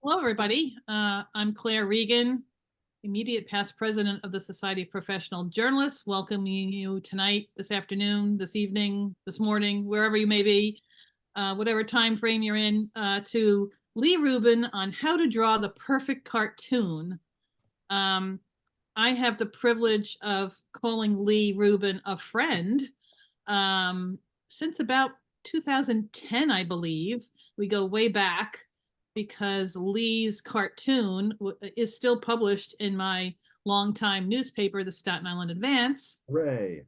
Hello, everybody. I'm Claire Regan, immediate past president of the Society of Professional Journalists, welcoming you tonight, this afternoon, this evening, this morning, wherever you may be, whatever time frame you're in, to Leigh Rubin on how to draw the perfect cartoon. I have the privilege of calling Leigh Rubin a friend since about 2010, I believe. We go way back because Leigh's cartoon is still published in my longtime newspaper, the Staten Island Advance. Hooray.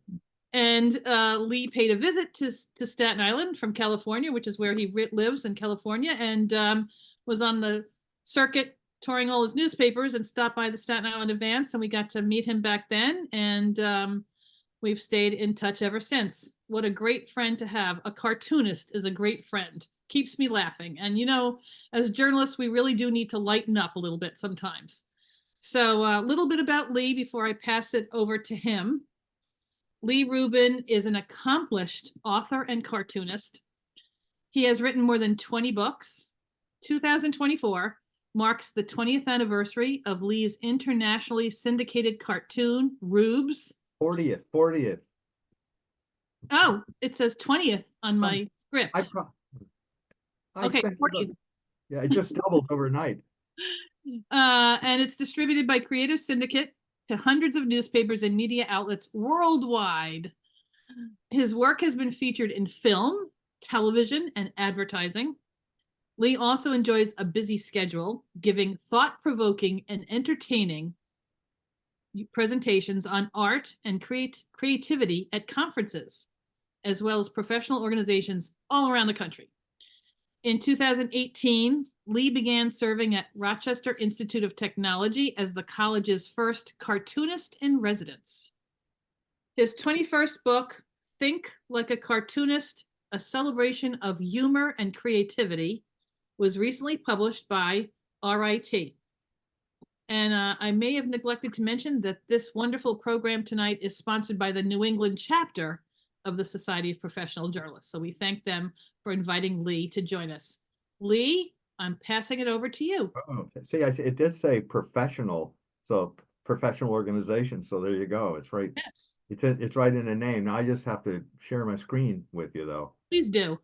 And Leigh paid a visit to Staten Island from California, which is where he lives in California, and was on the circuit touring all his newspapers and stopped by the Staten Island Advance, and we got to meet him back then, and we've stayed in touch ever since. What a great friend to have. A cartoonist is a great friend. Keeps me laughing. And, you know, as journalists, we really do need to lighten up a little bit sometimes. So a little bit about Leigh before I pass it over to him. Leigh Rubin is an accomplished author and cartoonist. He has written more than 20 books. 2024 marks the 20th anniversary of Leigh's internationally syndicated cartoon, Rubes. 40th. Oh, it says 20th on my script. Okay, 40th. Yeah, it just doubled overnight. And it's distributed by Creators Syndicate to hundreds of newspapers and media outlets worldwide. His work has been featured in film, television, and advertising. Leigh also enjoys a busy schedule, giving thought-provoking and entertaining presentations on art and creativity at conferences, as well as professional organizations all around the country. In 2018, Leigh began serving at Rochester Institute of Technology as the college's first Cartoonist-in Residence. His 21st book, Think Like a Cartoonist, A Celebration of Humor and Creativity, was recently published by RIT. And I may have neglected to mention that this wonderful program tonight is sponsored by the New England chapter of the Society of Professional Journalists. So we thank them for inviting Leigh to join us. Leigh, I'm passing it over to you. Okay. See, it did say professional, so professional organization. So there you go. It's right. Yes. It's right in the name. Now I just have to share my screen with you, though. Please do.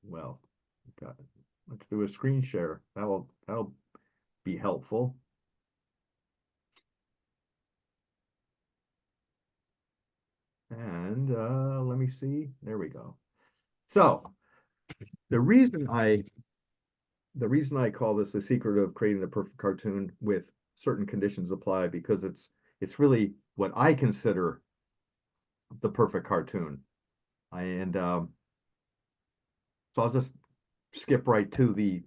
Well, let's do a screen share. That'll be helpful. And let me see. There we go. So the reason I call this the secret of creating the perfect cartoon with certain conditions apply, because it's really what I consider the perfect cartoon. So I'll just skip right to the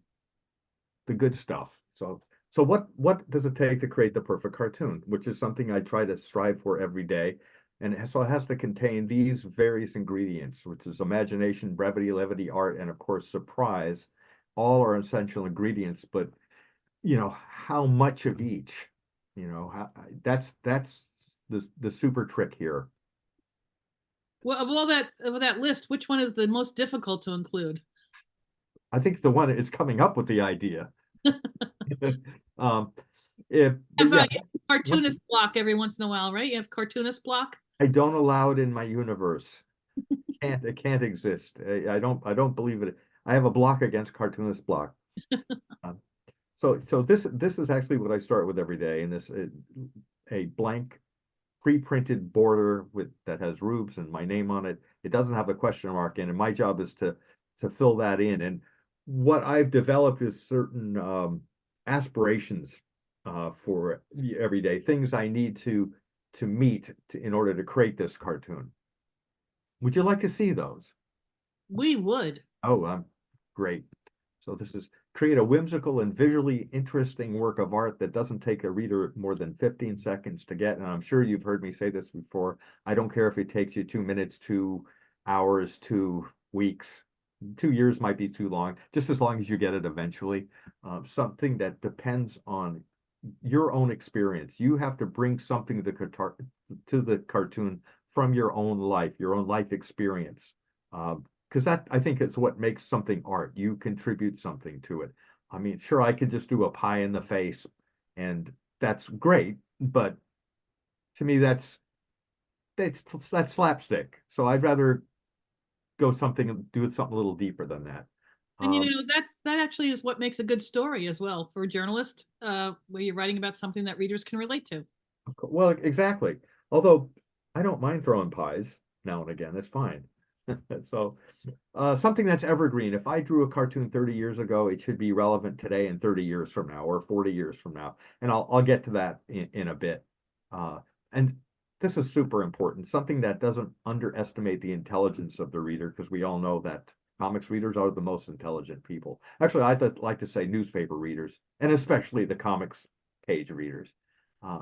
good stuff. So what does it take to create the perfect cartoon, which is something I try to strive for every day. And so it has to contain these various ingredients, which is imagination, brevity, levity, art, and of course, surprise. All are essential ingredients, but you know, how much of each, you know, that's the super trick here. Well, of that list, which one is the most difficult to include? I think the one that is coming up with the idea. Cartoonist block every once in a while, right? You have cartoonist block. I don't allow it in my universe. It can't exist. I don't believe it. I have a block against cartoonist block. So this is actually what I start with every day, and a blank pre-printed border that has Rubes and my name on it. It doesn't have a question mark in, and my job is to fill that in. And what I've developed is certain aspirations for every day, things I need to meet in order to create this cartoon. Would you like to see those? We would. Oh, great. So this is create a whimsical and visually interesting work of art that doesn't take a reader more than 15 seconds to get. And I'm sure you've heard me say this before. I don't care if it takes you 2 minutes, 2 hours, 2 weeks. 2 years might be too long, just as long as you get it eventually. Something that depends on your own experience. You have to bring something to the cartoon from your own life experience. Because that, I think, is what makes something art. You contribute something to it. I mean, sure, I could just do a pie in the face, and that's great, but to me, that's slapstick. So I'd rather do something a little deeper than that. And Um, that actually is what makes a good story as well for a journalist, where you're writing about something that readers can relate to. well, exactly. Although I don't mind throwing pies now and again, it's fine. So, something that's evergreen. If I drew a cartoon 30 years ago, it should be relevant today and 30 years from now or 40 years from now. And I'll get to that in a bit. And this is super important. Something that doesn't underestimate the intelligence of the reader, because we all know that comics readers are the most intelligent people. Actually, I'd like to say newspaper readers, and especially the comics page readers.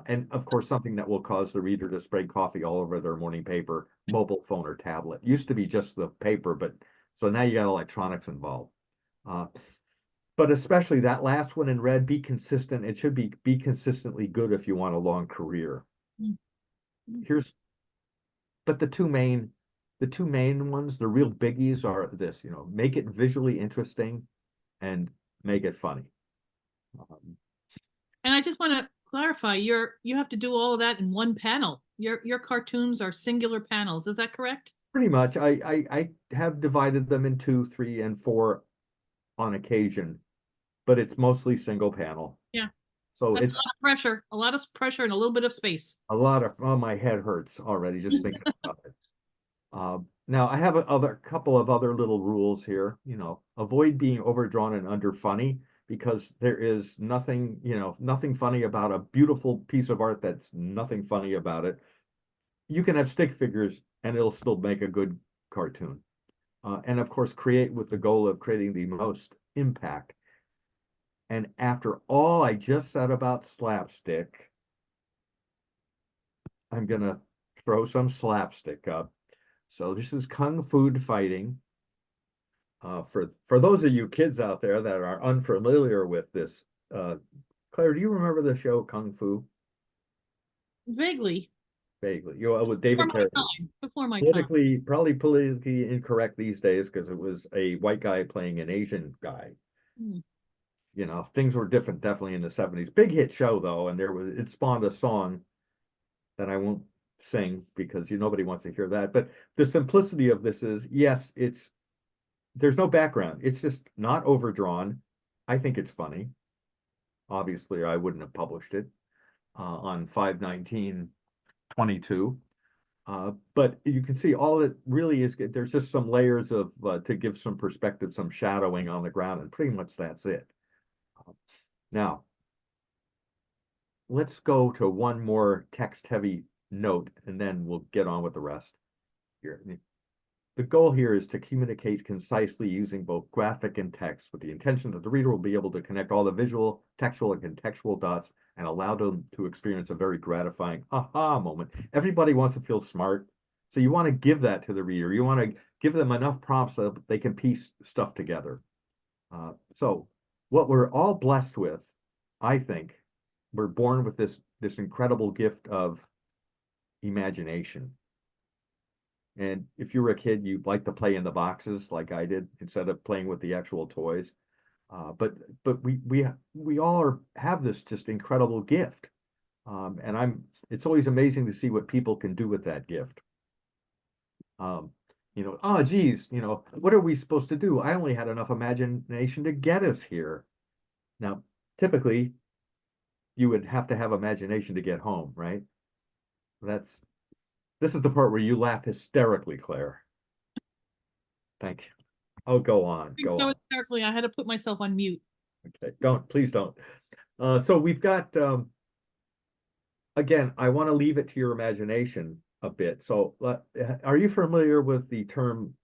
And of course, something that will cause the reader to spray coffee all over their morning paper, mobile phone, or tablet. Used to be just the paper, but so now you got electronics involved. Uh, but especially that last one in red, be consistent. It should be consistently good if you want a long career. Mm-hmm. Here's, but the two main ones, the real biggies are this, make it visually interesting and make it funny. Um, And I just want to clarify, you have to do all of that in one panel. Your cartoons are singular panels. Is that correct? Pretty much, I have divided them in 2, 3, and 4 on occasion, but it's mostly single panel. Yeah. So That's it's a lot of pressure and a little bit of space. a lot of, oh, my head hurts already just thinking about it. Now I have a couple of other little rules here, avoid being overdrawn and under funny, because there is nothing funny about a beautiful piece of art that's nothing funny about it. You can have stick figures and it'll still make a good cartoon. And of course, create with the goal of creating the most impact. And after all I just said about slapstick, I'm gonna throw some slapstick up. So this is Kung Fu fighting. For those of you kids out there that are unfamiliar with this, Claire, do you remember the show Kung Fu? Vaguely. Vaguely, with Before David my Carradine. time. Before my time. Probably politically incorrect these days because it was a white guy playing an Asian guy. Hmm. Things were different definitely in the 70s. Big hit show though, and it spawned a song that I won't sing because nobody wants to hear that. But the simplicity of this is, yes, there's no background. It's just not overdrawn. I think it's funny. Obviously, I wouldn't have published it on 5/19/22. But you can see all it really is. There's just some layers of to give some perspective, some shadowing on the ground, and pretty much that's it. Now, let's go to one more text-heavy note, and then we'll get on with the rest here. The goal here is to communicate concisely using both graphic and text with the intention that the reader will be able to connect all the visual, textual, and contextual dots and allow them to experience a very gratifying aha moment. Everybody wants to feel smart. So you want to give that to the reader. You want to give them enough prompts so that they can piece stuff together. So what we're all blessed with, I think, we're born with this incredible gift of imagination. And if you were a kid, you'd like to play in the boxes like I did instead of playing with the actual toys. But we all have this just incredible gift. And it's always amazing to see what people can do with that gift. Oh geez, what are we supposed to do? I only had enough imagination to get us here. Now, typically you would have to have imagination to get home, right? This is the part where you laugh hysterically, Claire. Thank you. Oh, go on, go So on. hysterically, I had to put myself on mute. Okay, please don't. So we've got, again, I want to leave it to your imagination a bit. So are you familiar with the term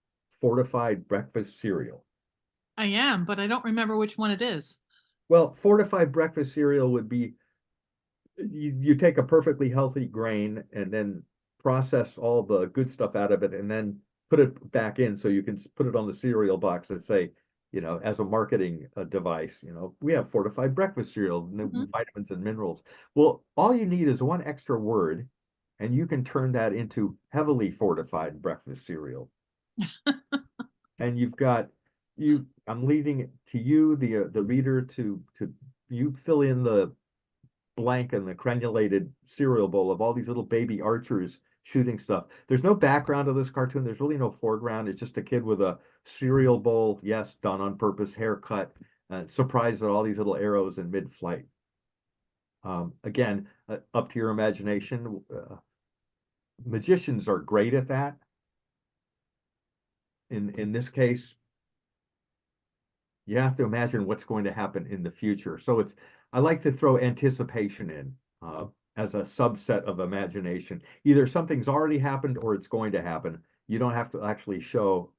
fortified breakfast cereal? I am, but I don't remember which one it is. Well, fortified breakfast cereal would be, you take a perfectly healthy grain and then process all the good stuff out of it and then put it back in so you can put it on the cereal box and say, as a marketing device, we have fortified breakfast cereal, Mhm. vitamins and minerals. Well, all you need is one extra word and you can turn that into heavily fortified breakfast cereal. And you've got I'm leaving it to you, the reader, to you fill in the blank in the crenulated cereal bowl of all these little baby archers shooting stuff. There's no background to this cartoon. There's really no foreground. It's just a kid with a cereal bowl, yes, done on purpose, haircut, surprised at all these little arrows in mid-flight. Again, up to your imagination. Magicians are great at that. In this case, you have to imagine what's going to happen in the future. So I like to throw anticipation in as a subset of imagination. Either something's already happened or it's going to happen. You don't have to actually show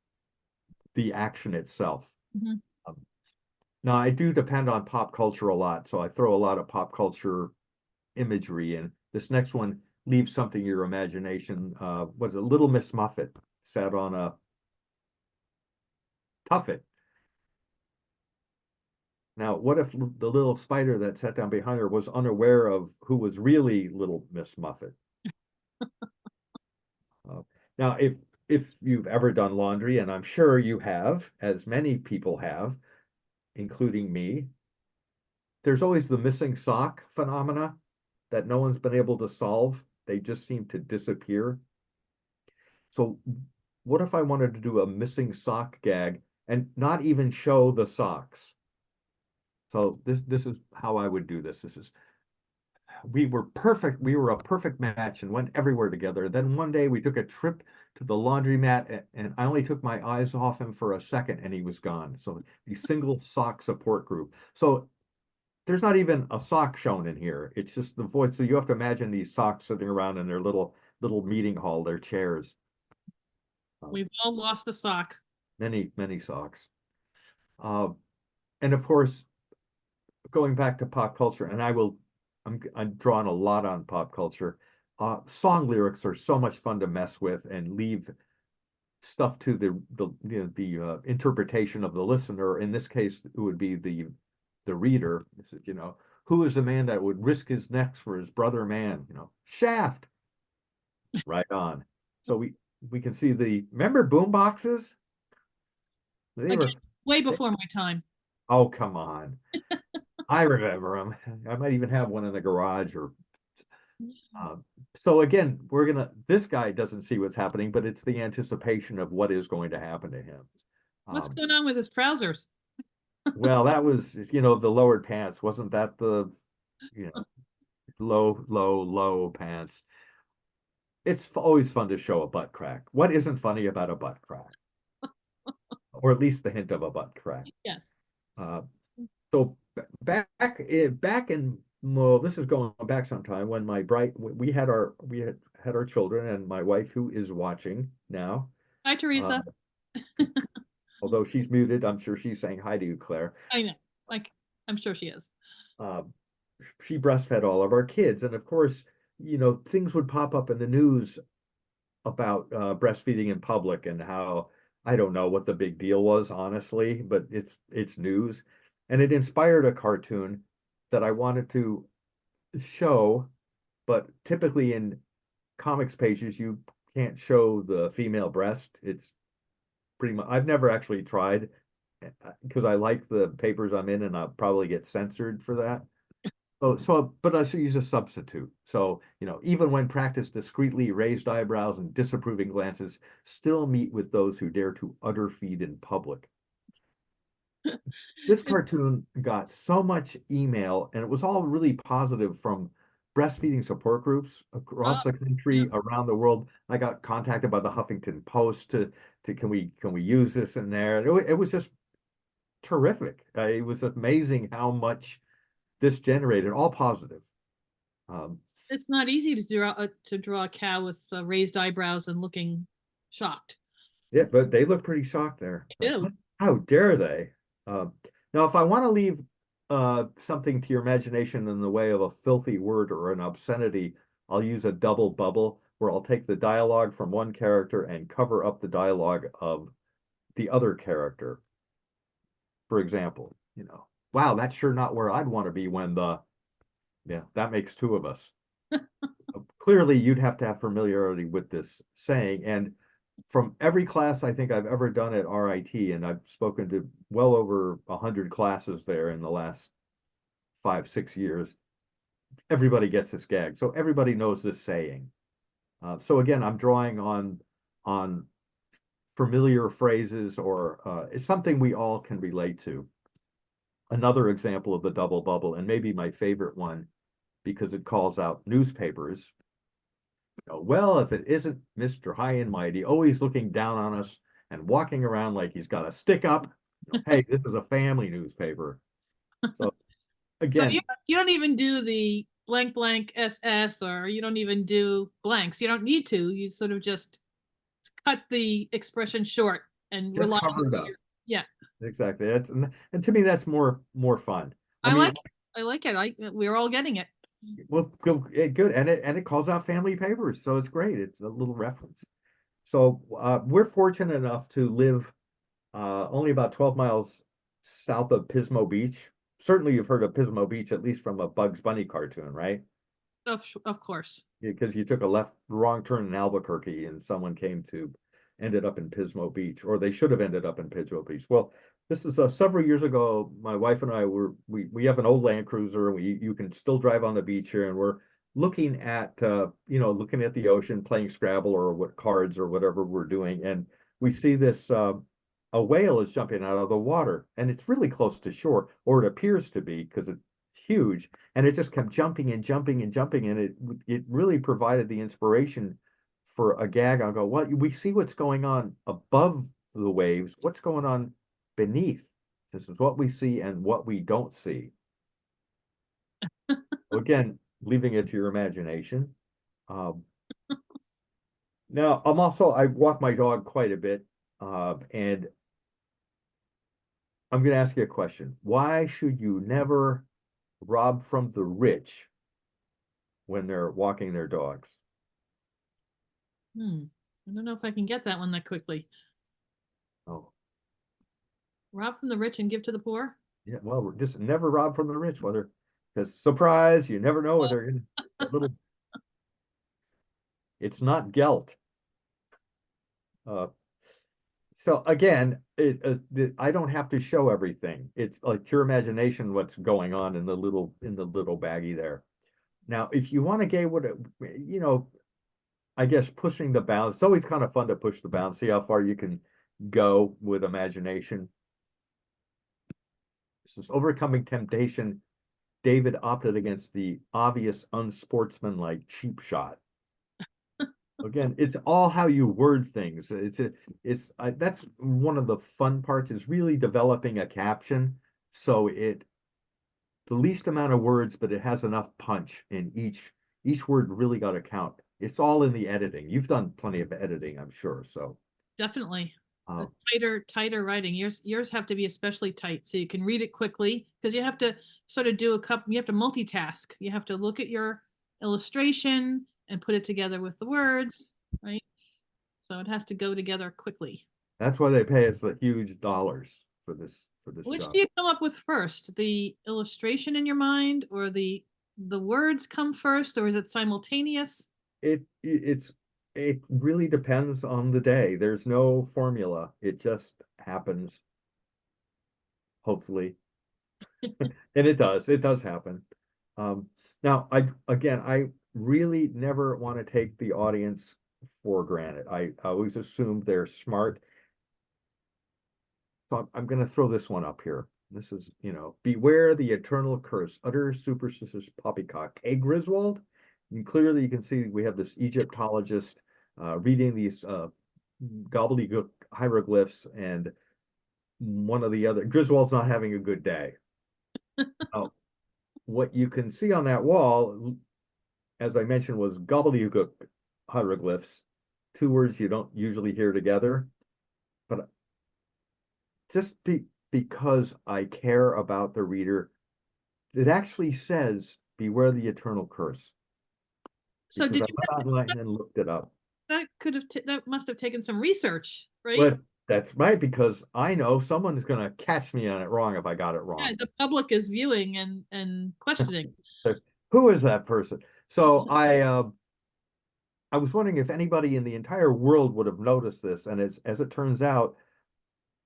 the action itself. Mhm. Now, I do depend on pop culture a lot, so I throw a lot of pop culture imagery in. This next one leaves something to your imagination. Was it Little Miss Muffet sat on a tuffet? Now, what if the little spider that sat down behind her was unaware of who was really Little Miss Muffet? Now, if you've ever done laundry, and I'm sure you have, as many people have, including me, there's always the missing sock phenomena that no one's been able to solve. They just seem to disappear. So what if I wanted to do a missing sock gag and not even show the socks? So this is how I would do this. We were perfect. We were a perfect match and went everywhere together. Then one day we took a trip to the laundromat and I only took my eyes off him for a second and he was gone. So the single sock support group. So there's not even a sock shown in here. It's just the voice. So you have to imagine these socks sitting around in their little meeting hall, their chairs. We've all lost a sock. Many socks. And of course, going back to pop culture, and I'm drawing a lot on pop culture. Song lyrics are so much fun to mess with and leave stuff to the interpretation of the listener. In this case, it would be the reader. Who is the man that would risk his neck for his brother man? Shaft. Right on. So we can see remember boom boxes? They Again, were way before my time. Oh, come on. I remember them. I might even have one in the garage or so again, this guy doesn't see what's happening, but it's the anticipation of what is going to happen to him. What's going on with his trousers? Well, that was, the lowered pants. Wasn't that the, low pants? It's always fun to show a butt crack. What isn't funny about a butt crack? Or at least the hint of a butt crack. Yes. So back in, well, this is going back some time when we had our children, and my wife, who is watching now. Hi, Teresa. Although she's muted, I'm sure she's saying hi to you, Claire. I know. I'm sure she is. She breastfed all of our kids, and of course, things would pop up in the news about breastfeeding in public and how, I don't know what the big deal was, honestly, but it's news. And it inspired a cartoon that I wanted to show, but typically in comics pages, you can't show the female breast. It's pretty much, I've never actually tried because I like the papers I'm in and I'll probably get censored for that. But I should use a substitute. So, even when practiced discreetly, raised eyebrows and disapproving glances still meet with those who dare to utter feed in public. This cartoon got so much email, and it was all really positive from breastfeeding support groups across the country, around the world. I got contacted by the Huffington Post to can we use this in there? It was just terrific. It was amazing how much this generated, all positive. It's not easy to draw a cow with raised eyebrows and looking shocked. Yeah, but they look pretty shocked there. They do. How dare they? Now, if I want to leave something to your imagination in the way of a filthy word or an obscenity, I'll use a double bubble where I'll take the dialogue from one character and cover up the dialogue of the other character. For example, wow, that's sure not where I'd want to be when that makes two of us. Clearly, you'd have to have familiarity with this saying, and from every class I think I've ever done at RIT, and I've spoken to well over 100 classes there in the last 5, 6 years, everybody gets this gag. So everybody knows this saying. So again, I'm drawing on familiar phrases or it's something we all can relate to. Another example of the double bubble, and maybe my favorite one because it calls out newspapers. Well, if it isn't Mr. High and Mighty, always looking down on us and walking around like he's got a stick up, hey, this is a family newspaper. So So again, you don't even do the blank blank SS, or you don't even do blanks. You don't need to. You sort of just cut the expression short and just rely on cover it up. yeah. Exactly. That's and to me that's more fun. I I mean, like I like it. We're all getting it. well, good, and it calls out family papers, so it's great. It's a little reference. So we're fortunate enough to live only about 12 miles south of Pismo Beach. Certainly, you've heard of Pismo Beach, at least from a Bugs Bunny cartoon, right? Of course. Because you took a wrong turn in Albuquerque, and someone ended up in Pismo Beach, or they should have ended up in Pismo Beach. Well, this is several years ago. My wife and I we have an old Land Cruiser, and you can still drive on the beach here, and we're looking at looking at the ocean, playing Scrabble or what cards or whatever we're doing, and we see this a whale is jumping out of the water, and it's really close to shore, or it appears to be because it's huge, and it just kept jumping and jumping and jumping, and it really provided the inspiration for a gag. I'll go, what we see what's going on above the waves, what's going on beneath. This is what we see and what we don't see. So again, leaving it to your imagination. Um, Now, I walk my dog quite a bit, and I'm going to ask you a question. Why should you never rob from the rich when they're walking their dogs? I don't know if I can get that one that quickly. Oh, Rob from the rich and give to the poor. yeah. Well, we're just never rob from the rich, because surprise, you never know whether a little. It's not Gelt. Uh, so again, I don't have to show everything. It's like your imagination what's going on in the little baggie there. Now, if you want to get I guess pushing the bounds. It's always kind of fun to push the bounds, see how far you can go with imagination. This is overcoming temptation. David opted against the obvious unsportsmanlike cheap shot. Again, it's all how you word things. That's one of the fun parts is really developing a caption. So the least amount of words, but it has enough punch in each word really got to count. It's all in the editing. You've done plenty of editing, I'm sure. So Definitely. uh, Tighter writing. Yours have to be especially tight so you can read it quickly, because you have to sort of you have to multitask. You have to look at your illustration and put it together with the words, right? So it has to go together quickly. that's why they pay us the huge dollars for this Which job. do you come up with first? The illustration in your mind, or the words come first, or is it simultaneous? It really depends on the day. There's no formula. It just happens, hopefully. And it does happen. Um, Now I really never want to take the audience for granted. I always assume they're smart. So I'm going to throw this one up here. This is, beware the eternal curse, utter superstitious poppycock. Hey, Griswold, and clearly you can see we have this Egyptologist reading these gobbledygook hieroglyphs, and one of the other, Griswold's not having a good day. Oh, what you can see on that wall, as I mentioned, was gobbledygook hieroglyphs, two words you don't usually hear together. But just because I care about the reader, it actually says, beware the eternal curse. So Because did I you went online and looked it up. that must have taken some research, right? But that's right, because I know someone's going to catch me on it wrong if I got it Yeah, wrong. the public is viewing and questioning. Who is that person? So I was wondering if anybody in the entire world would have noticed this. And as it turns out,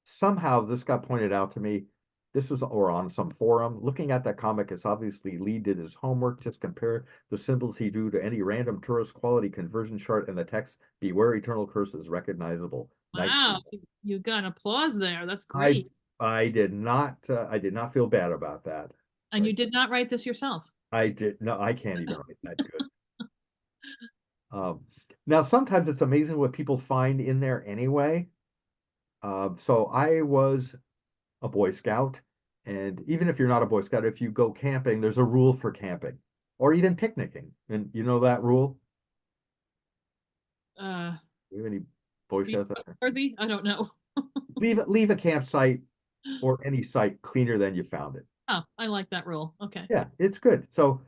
somehow this got pointed out to me. This was or on some forum. Looking at that comic, it's obviously Leigh did his homework. Just compare the symbols he drew to any random tourist quality conversion chart, and the text "Beware eternal curse" is recognizable. Nicely. Wow, you got applause there. That's I great. I did not feel bad about that. And you did not write this yourself. I did no, I can't even write that good. Um, Now sometimes it's amazing what people find in there anyway. So I was a Boy Scout, and even if you're not a Boy Scout, if you go camping, there's a rule for camping or even picnicking. And you know that rule? Uh, Do you have any Boy be Scouts out there? trustworthy? I don't know. Leave a campsite or any site cleaner than you found it. Oh, I like that rule. Okay. Yeah, it's good. So,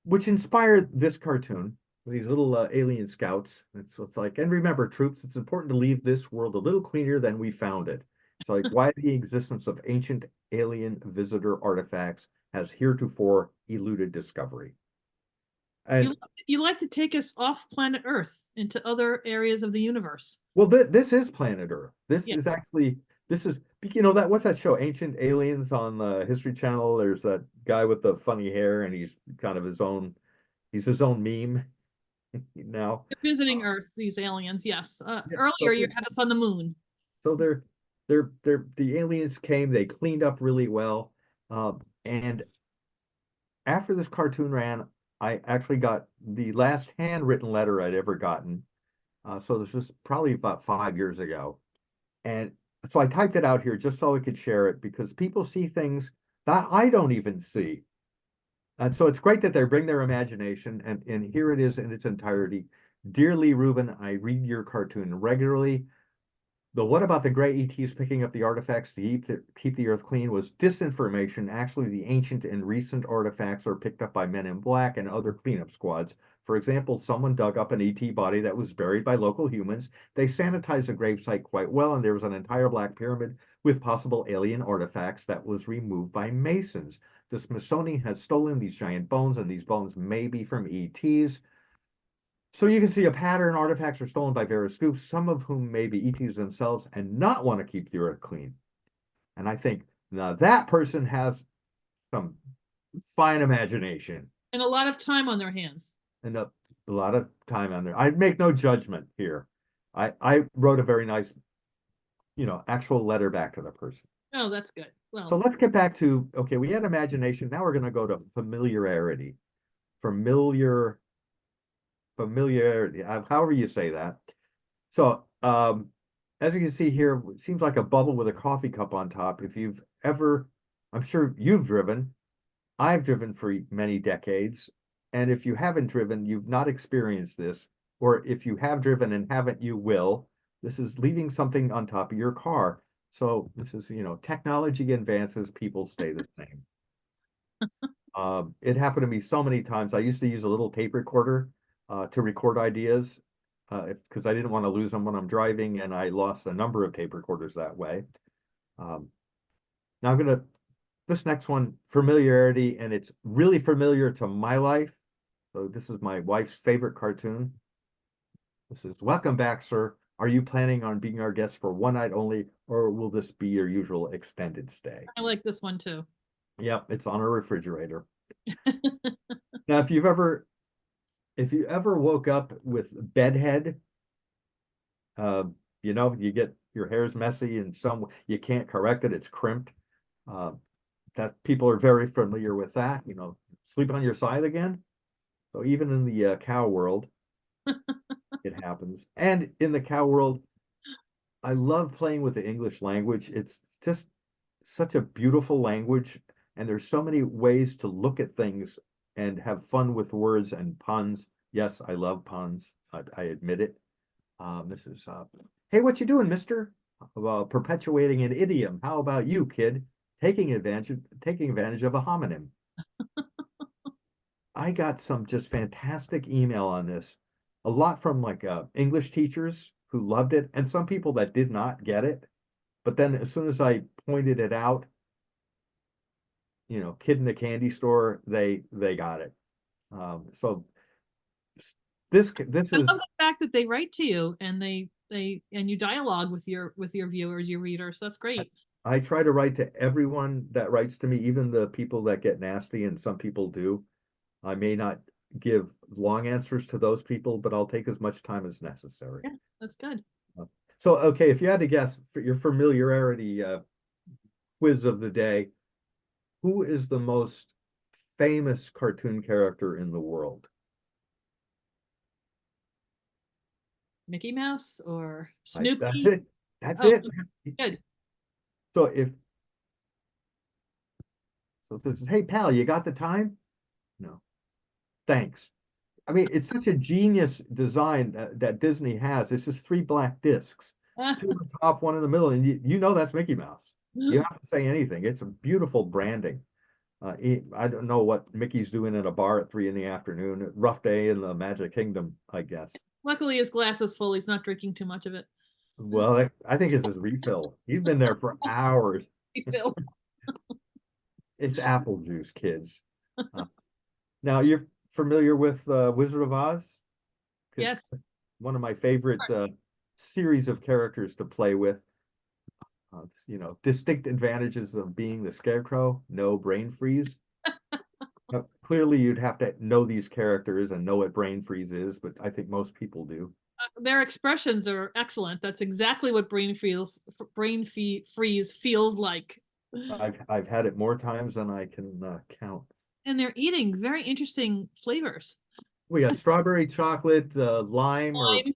which inspired this cartoon, these little alien scouts. It's like, and remember, troops, it's important to leave this world a little cleaner than we found it. It's like why the existence of ancient alien visitor artifacts has heretofore eluded discovery. You And you like to take us off planet Earth into other areas of the universe. well, this is planet Earth. This Yeah. is actually this is you know that what's that show, Ancient Aliens on the History Channel? There's that guy with the funny hair, and he's kind of he's his own meme now. They're visiting Earth, these aliens. Yes. Yeah, Earlier you had us on the moon. so they're the aliens came, they cleaned up really well. And after this cartoon ran, I actually got the last handwritten letter I'd ever gotten. So this was probably about 5 years ago. And so I typed it out here just so I could share it because people see things that I don't even see. And so it's great that they bring their imagination, and here it is in its entirety. Dear Leigh Rubin, I read your cartoon regularly. The what about the gray ETs picking up the artifacts to keep the earth clean was disinformation. Actually, the ancient and recent artifacts are picked up by men in black and other cleanup squads. For example, someone dug up an ET body that was buried by local humans. They sanitized the gravesite quite well, and there was an entire black pyramid with possible alien artifacts that was removed by Masons. The Smithsonian has stolen these giant bones, and these bones may be from ETs. So you can see a pattern. Artifacts are stolen by various groups, some of whom may be ETs themselves and not want to keep the earth clean. And I think now that person has some fine imagination And a lot of time on their hands. and a lot of time on there. I make no judgment here. I wrote a very nice, actual letter back to the person. Oh, that's good. So Well, let's get back to, okay, we had imagination. Now we're going to go to familiarity. Familiarity, however you say that. So, as you can see here, it seems like a bubble with a coffee cup on top. If you've ever, I'm sure you've driven, I've driven for many decades. And if you haven't driven, you've not experienced this. Or if you have driven and haven't, you will. This is leaving something on top of your car. So this is, technology advances, people stay the same. It happened to me so many times. I used to use a little tape recorder to record ideas because I didn't want to lose them when I'm driving, and I lost a number of tape recorders that way. Now this next one, familiarity, and it's really familiar to my life. So this is my wife's favorite cartoon. This is welcome back, sir. Are you planning on being our guest for one night only, or will this be your usual extended stay? I like this one too. Yep, it's on a refrigerator. Now, if you ever woke up with bedhead, you get your hair's messy and you can't correct it, it's crimped. That people are very familiar with that, sleep on your side again. So even in the cow world, it happens. And in the cow world, I love playing with the English language. It's just such a beautiful language, and there's so many ways to look at things and have fun with words and puns. Yes, I love puns. I admit it. This is hey, what you doing, mister? Perpetuating an idiom. How about you, kid? Taking advantage of a homonym. I got some just fantastic email on this. A lot from like English teachers who loved it, and some people that did not get it. But then as soon as I pointed it out, kid in the candy store, they got it. So this I is love the fact that they write to you and and you dialogue with your viewers, your readers. That's great. I try to write to everyone that writes to me, even the people that get nasty, and some people do. I may not give long answers to those people, but I'll take as much time as necessary. Yeah, that's good. So, okay, if you had to guess for your familiarity quiz of the day, who is the most famous cartoon character in the world? Mickey Mouse or That's Snoopy? it. That's Oh, it. good. So if it says, hey pal, you got the time? No. Thanks. I mean, it's such a genius design that Disney has. It's just three black discs, two on the top, one in the middle, and you know that's Mickey Mouse. You don't have to say anything. It's a beautiful branding. I don't know what Mickey's doing in a bar at 3 in the afternoon. Rough day in the Magic Kingdom, I guess. Luckily, his glass is full. He's not drinking too much of it. Well, I think it's his refill. He's been there for hours. Phil. It's apple juice, kids. Now, you're familiar with Wizard of Oz? 'Cause Yes. one of my favorite series of characters to play with. Distinct advantages of being the Scarecrow, no brain freeze. Clearly, you'd have to know these characters and know what brain freeze is, but I think most people do. Their expressions are excellent. That's exactly what freeze feels like. I've had it more times than I can count. And they're eating very interesting flavors. We got strawberry chocolate, lime, or Lime.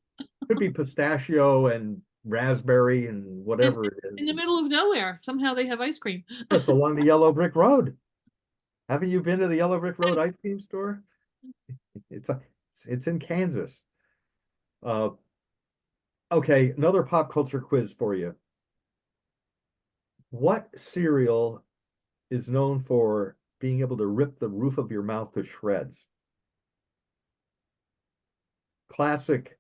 could be pistachio and raspberry and whatever it In the is. middle of nowhere, somehow they have ice cream. It's along the Yellow Brick Road. Haven't you been to the Yellow Brick Road ice cream store? It's in Kansas. Okay, another pop culture quiz for you. What cereal is known for being able to rip the roof of your mouth to shreds? Classic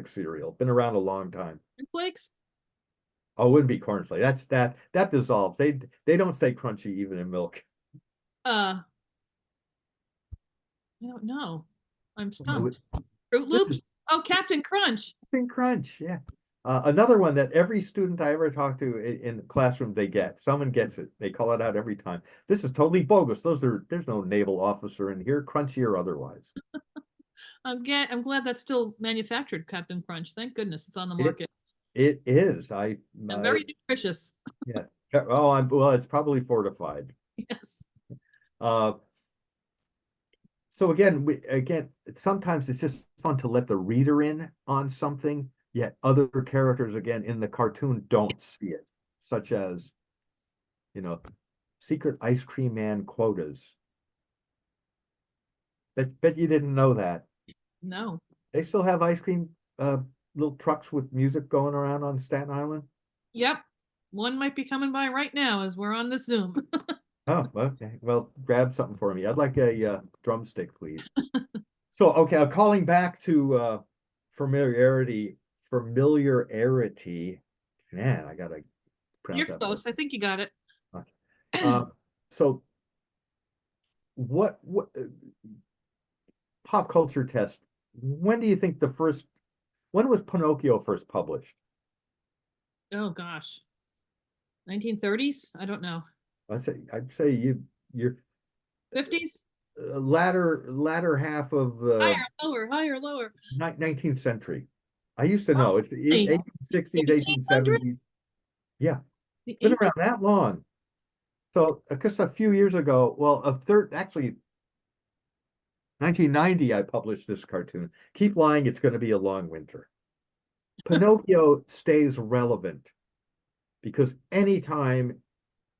cereal. Been around a long time. Flakes? Oh, it wouldn't be cornflakes. That dissolves. They don't stay crunchy even in milk. I don't know. I'm stumped. Fruit This Loops? is Oh, Captain Crunch. Captain Crunch, yeah. Another one that every student I ever talk to in the classroom, they get. Someone gets it. They call it out every time. This is totally bogus. There's no naval officer in here, crunchy or otherwise. I'm glad that's still manufactured, Captain Crunch. Thank goodness it's on the market. It is. And very nutritious. Yeah. Oh, well, it's probably fortified. Yes. So again, sometimes it's just fun to let the reader in on something, yet other characters again in the cartoon don't see it, such as, secret ice cream man quotas. Bet you didn't know that. No. They still have ice cream little trucks with music going around on Staten Island. Yep. One might be coming by right now as we're on this Zoom. Oh, okay. Well, grab something for me. I'd like a drumstick, please. So, okay, I'm calling back to familiarity. Man, I gotta pronounce You're that. close. I think you got it. So what pop culture test? When do you think when was Pinocchio first published? Oh gosh. 1930s? I don't know. I'd say you're 50s? latter half of Higher, lower. 19th century. I used to know. It's the Really? 1860s, 1870s. Yeah, The it's been around that long. So, just a few years ago, actually, 1990, I published this cartoon. Keep lying, it's going to be a long winter. Pinocchio stays relevant because anytime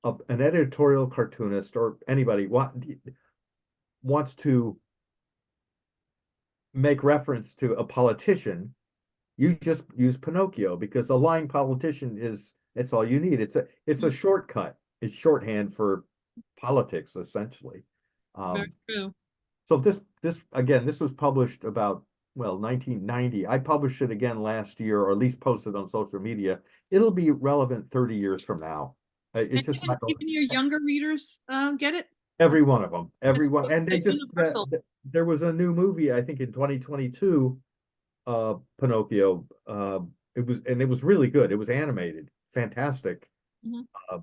an editorial cartoonist or anybody wants to make reference to a politician, you just use Pinocchio because a lying politician it's all you need. It's a shortcut. It's shorthand for politics, essentially. Very true. So this was published about 1990. I published it again last year, or at least posted on social media. It'll be relevant 30 years from now. It's just Even your younger readers get it? Every one of them, It's everyone, and they just universal. there was a new movie, I think in 2022, Pinocchio. It was really good. It was animated, fantastic. Mhm. Uh,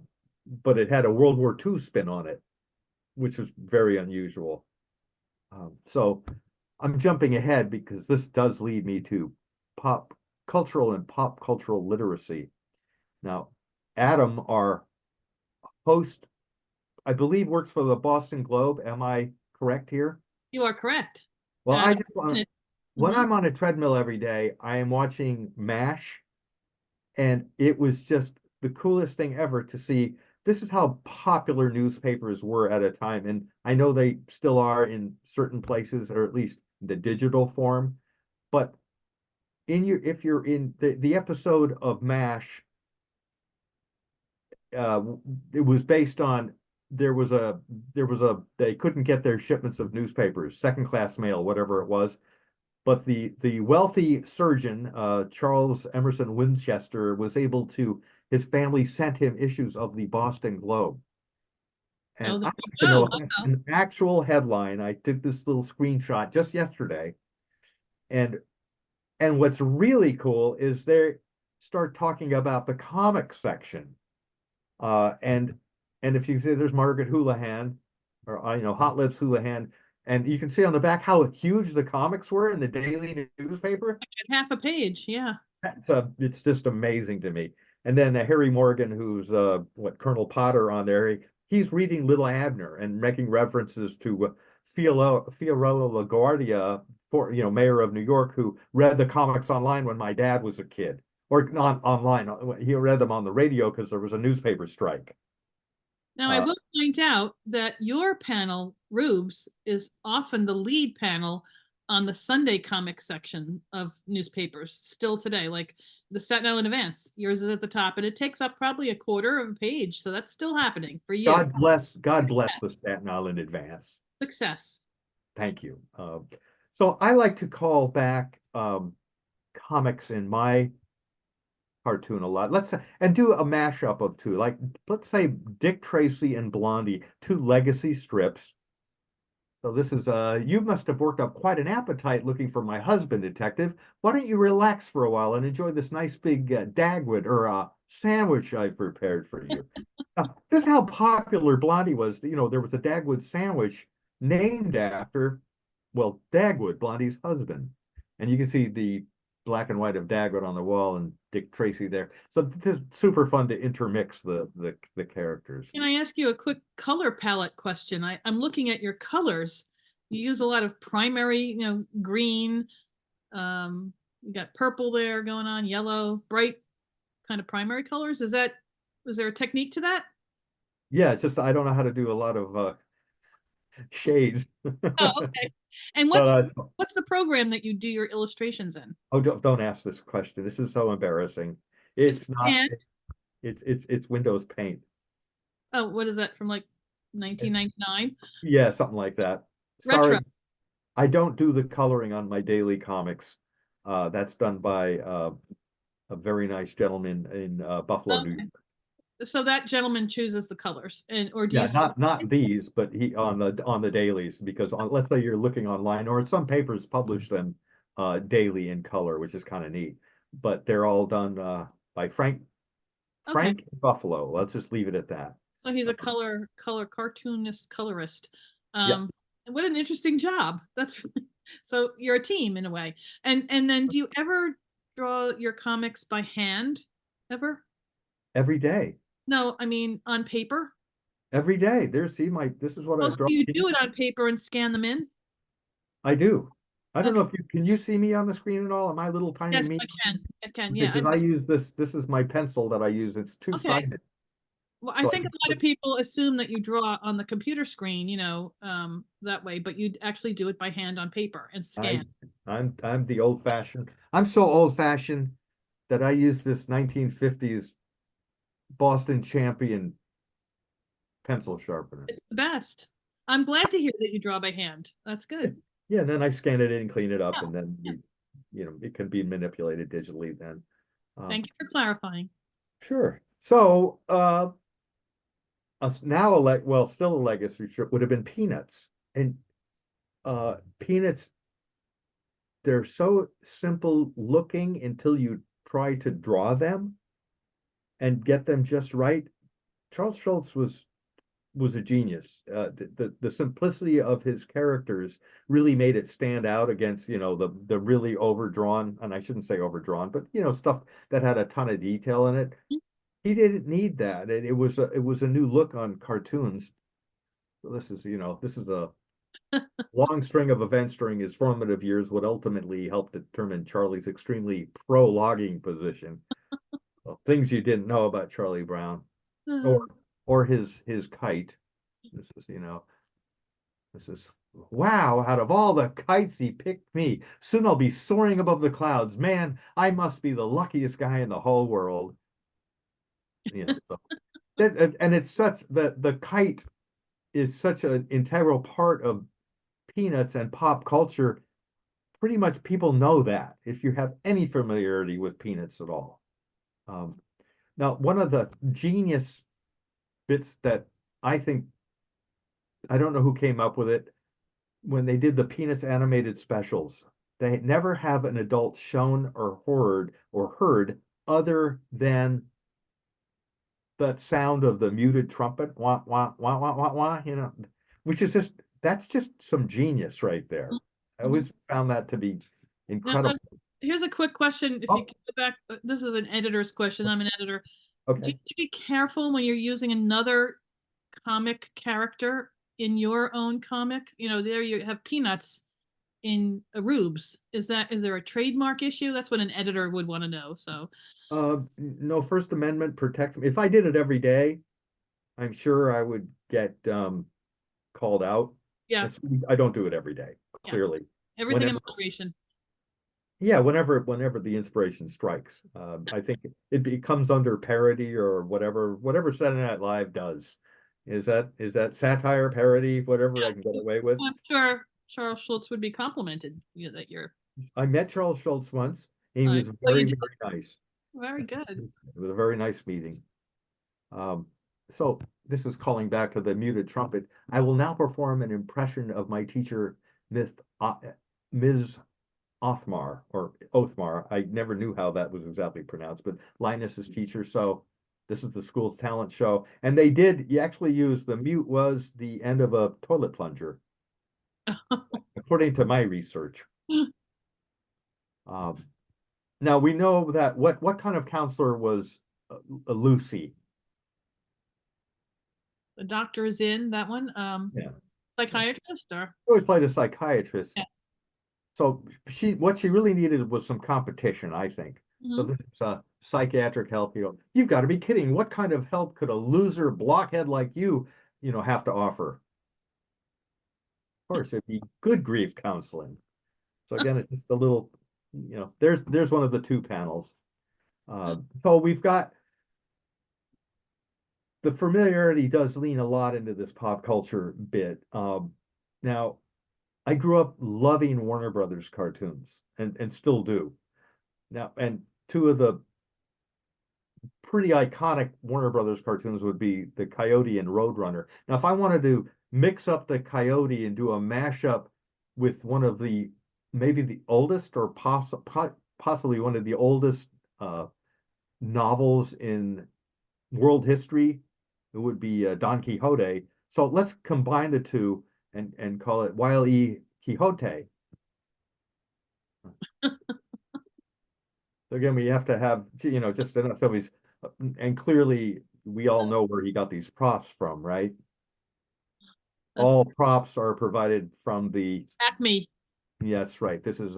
but it had a World War II spin on it, which was very unusual. So I'm jumping ahead because this does lead me to pop cultural and pop cultural literacy. Now, Adam, our host, I believe works for the Boston Globe. Am I correct here? You are correct. Well, Uh, I just want, when mhm. I'm on a treadmill every day, I am watching MASH, and it was just the coolest thing ever to see. This is how popular newspapers were at a time, and I know they still are in certain places, or at least the digital form. But if you're in the episode of MASH, uh, it was based on there was a they couldn't get their shipments of newspapers, second class mail, whatever it was. But the wealthy surgeon, Charles Emerson Winchester, was able to, his family sent him issues of the Boston Globe. And Oh, there I'd you like to know go. if that's Wow. an actual headline. I took this little screenshot just yesterday. And what's really cool is they start talking about the comic section. Uh, and if you see there's Margaret Houlihan, or Hot Lips Houlihan, and you can see on the back how huge the comics were in the daily newspaper. Half a page. Yeah. It's just amazing to me. And then Harry Morgan, who's Colonel Potter on there, he's reading Little Abner and making references to Fiorello LaGuardia, mayor of New York, who read the comics online when my dad was a kid, or not online. He read them on the radio because there was a newspaper strike. Now, I Uh, will point out that your panel, Rubes, is often the lead panel on the Sunday comic section of newspapers still today, like the Staten Island Advance. Yours is at the top, and it takes up probably a quarter of a page. So that's still happening for you. God bless the Staten Island Advance. Success. Thank you. So I like to call back comics in my cartoon a lot. Let's say, and do a mashup of two. Like, let's say Dick Tracy and Blondie, two legacy strips. So this is you must have worked up quite an appetite looking for my husband, detective. Why don't you relax for a while and enjoy this nice big Dagwood or sandwich I prepared for you? This is how popular Blondie was. There was a Dagwood sandwich named after, well, Dagwood, Blondie's husband. And you can see the black and white of Dagwood on the wall and Dick Tracy there. So this is super fun to intermix the characters. Can I ask you a quick color palette question? I'm looking at your colors. You use a lot of primary, green. You got purple there going on, yellow, bright kind of primary colors. Is there a technique to that? Yeah, it's just I don't know how to do a lot of shades. Oh, okay. And But what's the program that you do your illustrations in? oh, don't ask this question. This is so embarrassing. It's It's not. and It's Windows Paint. oh, what is that from like 1999? Yeah, something like that. Retro. Sorry, I don't do the coloring on my daily comics. That's done by a very nice gentleman in Buffalo, New York. Okay. So that gentleman chooses the colors, or do Yeah, you? not these, but he on the dailies, because let's say you're looking online, or some papers publish them daily in color, which is kind of neat. But they're all done by Okay. Frank Buffalo. Let's just leave it at that. So he's a color cartoonist colorist. Yeah, What an interesting job. That's so you're a team in a way. And then do you ever draw your comics by hand? Ever? every day. No, I mean on paper. Every day. This is what Oh, I've so drawn. you do it on paper and scan them in? I do. I don't know Okay. if can you see me on the screen at all? Am I little tiny Yes, me? I can. I can. Yeah. Because I use this is my pencil that I use. It's Okay. two-sided. Well, I So think a lot of people assume that you draw on the computer screen, that way, but you actually do it by hand on paper and I scan. I'm the old-fashioned. I'm so old-fashioned that I use this 1950s Boston Champion pencil sharpener. It's the best. I'm glad to hear that you draw by hand. That's good. Yeah, and then I scan it in, clean it up, Yeah. and then it can be manipulated digitally then. Thank you for clarifying. Sure. So now well, still a legacy strip would have been Peanuts. And Peanuts, they're so simple looking until you try to draw them and get them just right. Charles Schulz was a genius. The simplicity of his characters really made it stand out against, the really overdrawn, and I shouldn't say overdrawn, but stuff that had a ton of detail in it. He didn't need that. It was a new look on cartoons. This is a long string of events during his formative years would ultimately help determine Charlie's extremely pro-logging position. Well, things you didn't know about Charlie Brown, or his kite. This is, wow, out of all the kites he picked me. Soon I'll be soaring above the clouds. Man, I must be the luckiest guy in the whole world. So and it's such the kite is such an integral part of Peanuts and pop culture. Pretty much people know that if you have any familiarity with Peanuts at all. Now, one of the genius bits that I think, I don't know who came up with it, when they did the Peanuts animated specials, they never have an adult shown or heard other than the sound of the muted trumpet, wah, wah, wah, wah, wah, wah, which is that's just some genius right there. I always found that to be Now, incredible. here's a quick question. If you can go back, this is an editor's question. I'm an editor. Do Okay. you have to be careful when you're using another comic character in your own comic? There you have Peanuts in Rubes. Is there a trademark issue? That's what an editor would want to know. So No, First Amendment protects me. If I did it every day, I'm sure I would get called out. yeah, I don't do it every day, yeah, clearly. everything in Whenever, moderation. yeah, whenever the inspiration strikes. I think it becomes under parody or whatever Saturday Night Live does. Is that satire, parody, whatever I can get away with? I'm sure Charles Schultz would be complimented, that you're I met Charles Schultz once. He was oh, you very, did? very nice. Very good. It was a very nice meeting. So this is calling back to the muted trumpet. I will now perform an impression of my teacher, Ms. Othmar or Othmar. I never knew how that was exactly pronounced, but Linus's teacher. So this is the school's talent show. And you actually use the mute was the end of a toilet plunger, according to my research. Now we know that what kind of counselor was Lucy? The doctor is in that one. Yeah. Psychiatrist or Always played a psychiatrist. yeah. So what she really needed was some competition, I think. So Mhm. this is psychiatric help. You've got to be kidding. What kind of help could a loser blockhead like you have to offer? Of course, it'd be good grief counseling. So again, it's just a little, there's one of the two panels. So we've got the familiarity does lean a lot into this pop culture bit. Now, I grew up loving Warner Brothers cartoons and still do. Now, and two of the pretty iconic Warner Brothers cartoons would be the Coyote and Roadrunner. Now, if I wanted to mix up the Coyote and do a mashup with one of maybe the oldest or possibly one of the oldest novels in world history, it would be Don Quixote. So let's combine the two and call it Wile E. Quixote. So again, we have to have, just enough. And clearly we all know where he got these props from, right? All props are provided from the, Acme. yeah, that's right. This is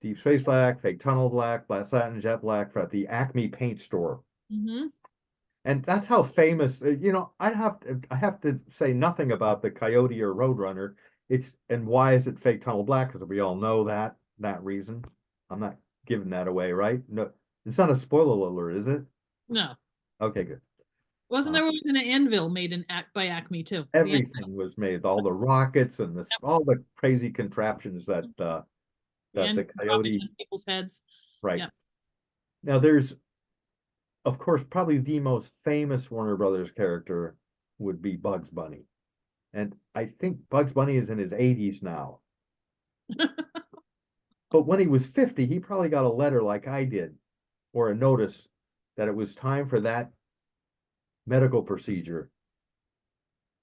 Deep Space Black, Fake Tunnel Black, Black Satin, Jet Black at the Acme paint store. Mm-hmm. And that's how famous, I have to say nothing about the Coyote or Roadrunner. And why is it Fake Tunnel Black? Because we all know that reason. I'm not giving that away, right? No, it's not a spoiler alert, is it? No. Okay, good. Wasn't there was an anvil made by Acme too? Everything was made, all the rockets and all the crazy contraptions that the The Coyote, on people's heads. right. Yep. Now there's of course, probably the most famous Warner Brothers character would be Bugs Bunny. And I think Bugs Bunny is in his 80s now. But when he was 50, he probably got a letter like I did, or a notice that it was time for that medical procedure.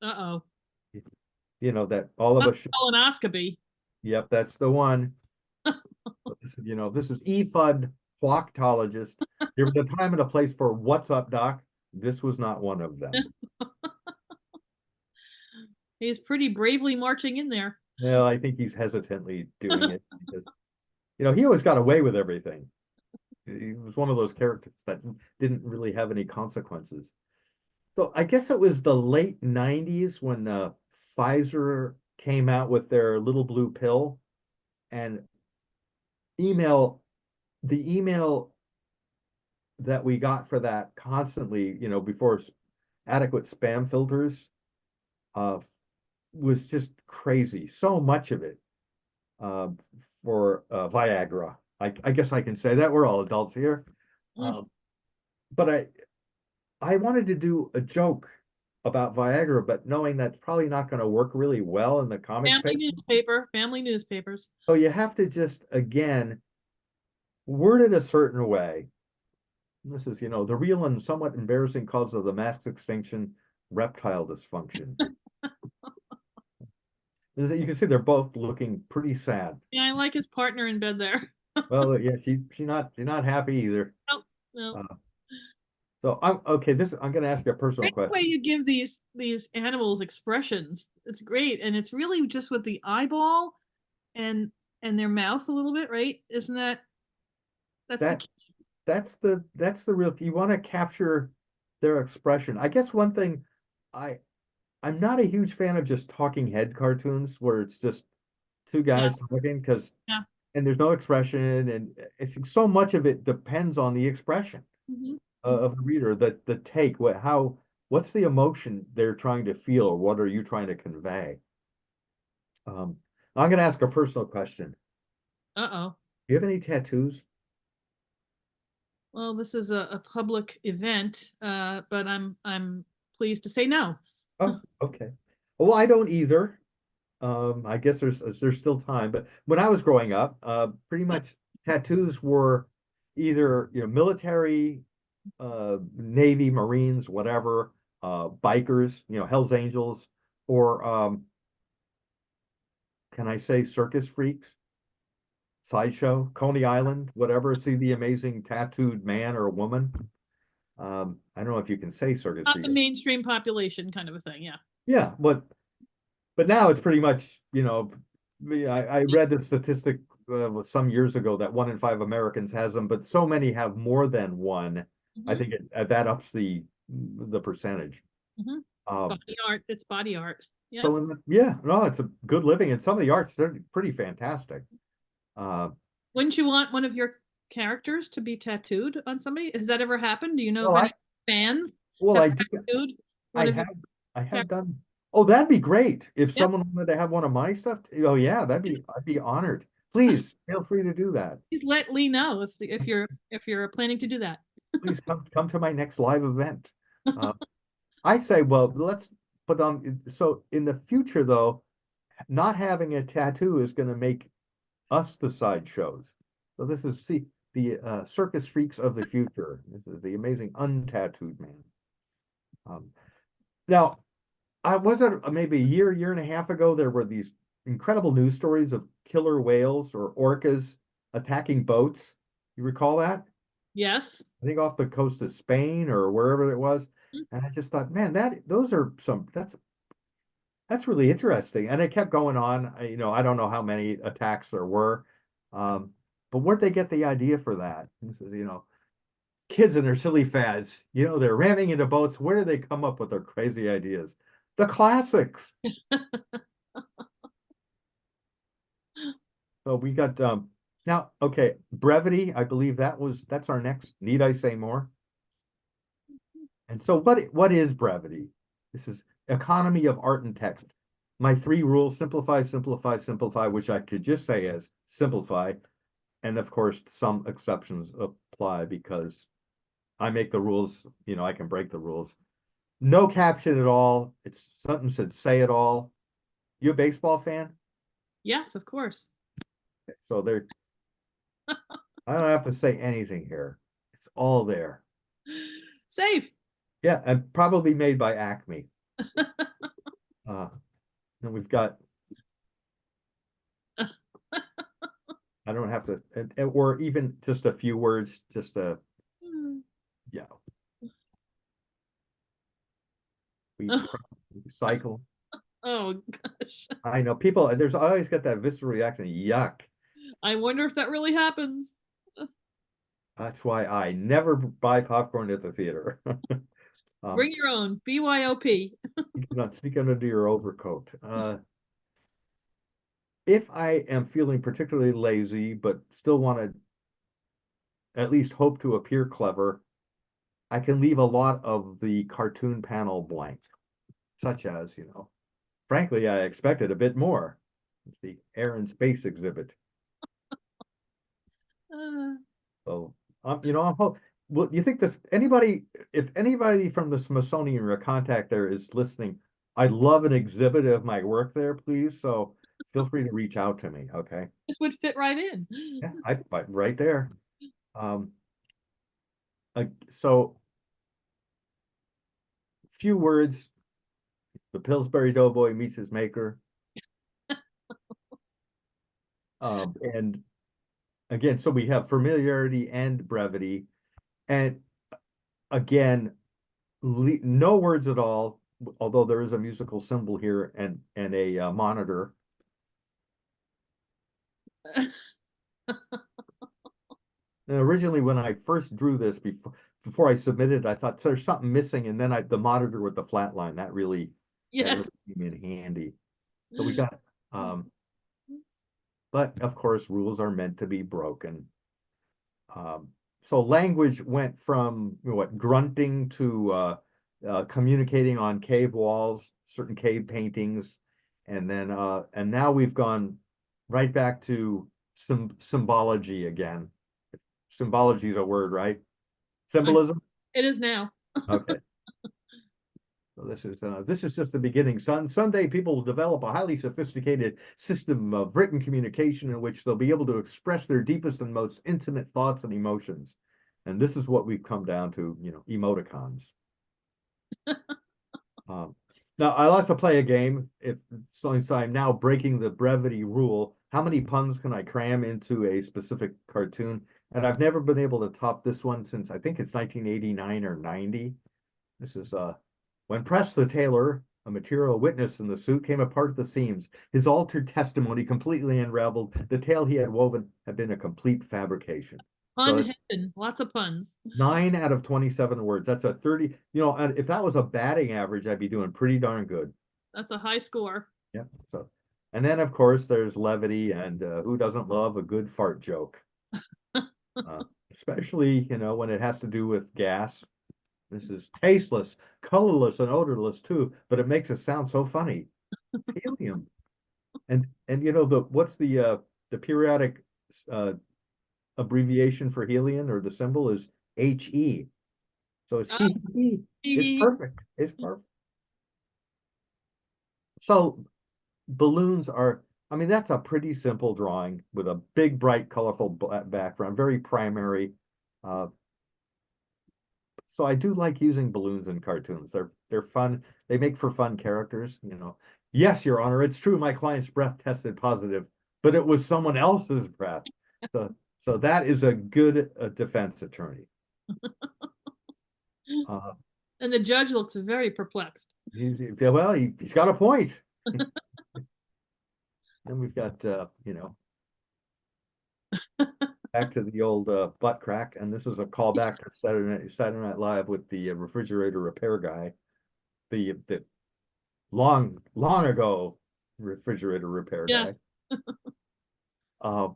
Uh-oh. You know, that all of us should, Colonoscopy. yep, that's the one. You know, this is EFUD proctologist. There was a time and a place for what's up, doc. This was not one of them. He's pretty bravely marching in there. Well, I think he's hesitantly doing it because, you know, he always got away with everything. He was one of those characters that didn't really have any consequences. So I guess it was the late 90s when Pfizer came out with their little blue pill, and the email that we got for that constantly, you know, before adequate spam filters, uh, was just crazy. So much of it for Viagra. I guess I can say that we're all adults here. But I wanted to do a joke about Viagra, but knowing that's probably not going to work really well in the comics Family newspapers. So you have to just, again, word it a certain way. This is, you know, the real and somewhat embarrassing cause of the mass extinction, reptile dysfunction. You can see they're both looking pretty sad. Yeah, I like his partner in bed there. Well, yeah, she's not happy either. No, no. So I'm okay. I'm going to ask you a personal Great way question. you give these animals expressions. It's great, and it's really just with the eyeball and their mouth a little bit, right? Isn't that's the That key? that's the real. You want to capture their expression. I guess one thing I'm not a huge fan of just talking head cartoons where it's just two guys talking because Yeah. and there's no expression, and it's so much of it depends on the expression Mhm. of the reader, that the take, what's the emotion they're trying to feel, or what are you trying to convey? I'm going to ask a personal question. Uh-oh. Do you have any tattoos? Well, this is a public event, but I'm pleased to say no. Oh, okay. Well, I don't either. I guess there's still time, but when I was growing up, pretty much tattoos were either, you know, military, Navy, Marines, whatever, bikers, you know, Hell's Angels, or can I say circus freaks, sideshow, Coney Island, whatever. See the amazing tattooed man or woman. I don't know if you can say circus Not freak. the mainstream population kind of a thing, yeah. Yeah, but now it's pretty much, you know, I read the statistic some years ago that 1 in 5 Americans has them, but so many have more than one. I Mhm. think that ups the percentage. Mhm. Um, Body art, it's body art. Yeah. so yeah, no, it's a good living, and some of the arts, they're pretty fantastic. Uh, Wouldn't you want one of your characters to be tattooed on somebody? Has that ever happened? Do you know well, if any fans well, have I do, tattooed I one of your have, I have characters? done. Oh, that'd be great if Yeah, someone wanted to have one of my stuff. Oh yeah, I'd be honored. Please feel free to do that. please let Leigh know if you're planning to do that. Please come to my next live event. Uh, I say, well, but so in the future though, not having a tattoo is going to make us the sideshows. So this is the circus freaks of the future. This is the amazing untattooed man. Um, now, I was it maybe a year and a half ago, there were these incredible news stories of killer whales or orcas attacking boats. You recall that? Yes. I think off the coast of Spain or wherever it was. Mhm. And I just thought, man, that's really interesting. And it kept going on. You know, I don't know how many attacks there were. But where'd they get the idea for that? This is, you know, kids and their silly fads. You know, they're ramming into boats. Where do they come up with their crazy ideas? The classics. So we got now, okay, brevity. I believe that's our next. Need I say more? And so what is brevity? This is economy of art and text. My 3 rules: simplify, simplify, simplify, which I could just say as simplify. And of course, some exceptions apply because I make the rules, you know, I can break the rules. No caption at all. It's something said say it all. You a baseball fan? Yes, of course. So there, I don't have to say anything here. It's all there. Safe. Yeah, and probably made by Acme. And we've got, I don't have to, or even just a few words, just a, yeah. We cycle. Oh gosh. I know people, there's always got that visceral reaction, yuck. I wonder if that really happens. That's why I never buy popcorn at the theater. Bring your own. BYOP. Not sneak under your overcoat. If I am feeling particularly lazy, but still want to at least hope to appear clever, I can leave a lot of the cartoon panel blank, such as, you know, frankly, I expected a bit more. The Air and Space exhibit. Uh, So, you know, well, you think this, anybody, if anybody from the Smithsonian or a contact there is listening, I'd love an exhibit of my work there, please. So feel free to reach out to me. Okay. this would fit right in. Yeah, right there. Um, so few words. The Pillsbury Doughboy meets his maker. And again, so we have familiarity and brevity. And again, no words at all, although there is a musical symbol here and a monitor. And originally, when I first drew this before I submitted, I thought there's something missing, and then the monitor with the flat line that really Yes. came in handy. So we got, but of course, rules are meant to be broken. So language went from what grunting to communicating on cave walls, certain cave paintings, and then and now we've gone right back to symbology again. Symbology is a word, right? Symbolism. It is now. Okay. So this is just the beginning. Someday people will develop a highly sophisticated system of written communication in which they'll be able to express their deepest and most intimate thoughts and emotions. And this is what we've come down to, you know, emoticons. Now I like to play a game. So I'm now breaking the brevity rule. How many puns can I cram into a specific cartoon? And I've never been able to top this one since I think it's 1989 or 90. This is when Press the tailor, a material witness in the suit, came apart at the seams. His altered testimony completely unraveled. The tale he had woven had been a complete fabrication. So Pun hidden. Lots of puns. 9 out of 27 words. That's a 30. You know, and if that was a batting average, I'd be doing pretty darn good. That's a high score. Yeah. So, and then of course there's levity, and who doesn't love a good fart joke? Especially, you know, when it has to do with gas. This is tasteless, colorless, and odorless too, but it makes it sound so funny. It's helium. And you know what's the periodic abbreviation for helium, or the symbol is He. So it's he. It's perfect. It's perfect. So balloons are, I mean, that's a pretty simple drawing with a big, bright, colorful background, very primary. So I do like using balloons in cartoons. They're fun. They make for fun characters, you know. Yes, Your Honor, it's true my client's breath tested positive, but it was someone else's breath. So that is a good defense attorney. And the judge looks very perplexed. Well, he's got a point. And we've got you know, back to the old butt crack, and this is a callback to Saturday Night Live with the refrigerator repair guy, the long ago refrigerator repair Yeah. guy.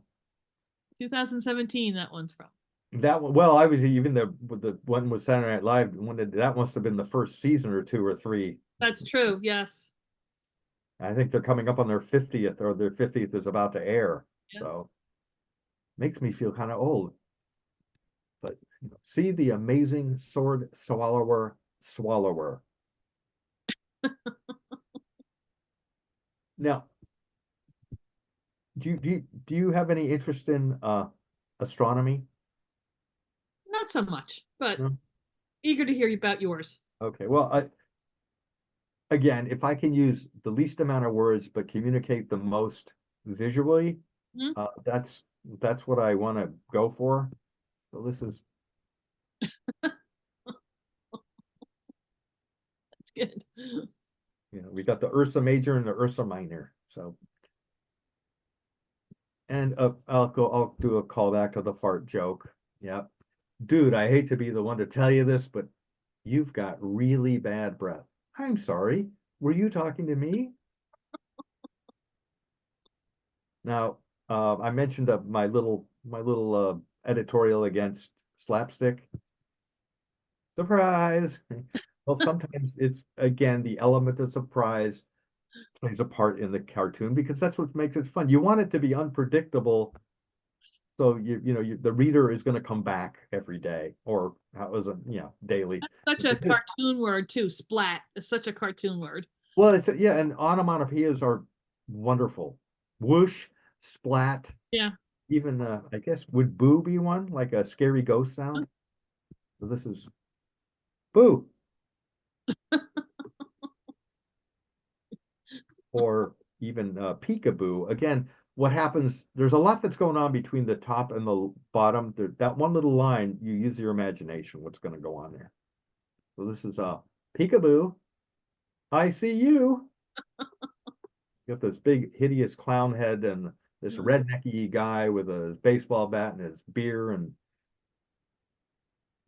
2017, that one's from. That one, well, I was even the one with Saturday Night Live. That must have been the first season or two or three. That's true. Yes. I think they're coming up on their 50th, or their 50th is about to air. Yeah. So makes me feel kind of old. But See the amazing sword swallower. Now, do you have any interest in astronomy? Not so much, but No? eager to hear about yours. Okay. Well, again, if I can use the least amount of words but communicate the most visually, Hmm? that's what I want to go for. So this is, That's good. we got the Ursa Major and the Ursa Minor. So, and I'll do a callback to the fart joke. Yeah. Dude, I hate to be the one to tell you this, but you've got really bad breath. I'm sorry. Were you talking to me? Now, I mentioned my little editorial against slapstick. Surprise! Well, sometimes it's again the element of surprise plays a part in the cartoon because that's what makes it fun. You want it to be unpredictable, so the reader is going to come back every day, or how was it, daily. That's such a cartoon word too. Splat is such a cartoon word. Well, yeah, and onomatopoeias are wonderful. Whoosh, splat, Yeah. even I guess would boo be one, like a scary ghost sound? So this is boo, or even peekaboo. Again, what happens, there's a lot that's going on between the top and the bottom. That one little line, you use your imagination, what's going to go on there. So this is peekaboo, I see you. You got this big hideous clown head and this rednecky guy with a baseball bat and his beer, and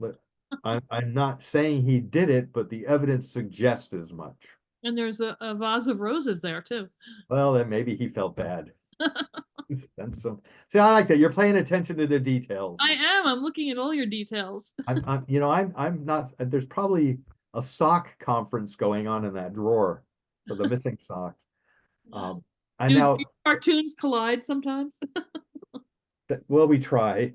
but I'm not saying he did it, but the evidence suggests as much. And there's a vase of roses there too. Well, then maybe he felt bad. And so, see, I like that. You're paying attention to the details. I am. I'm looking at all your details. I'm not. There's probably a sock conference going on in that drawer for the missing socks. I Do now, cartoons collide sometimes? well, we try.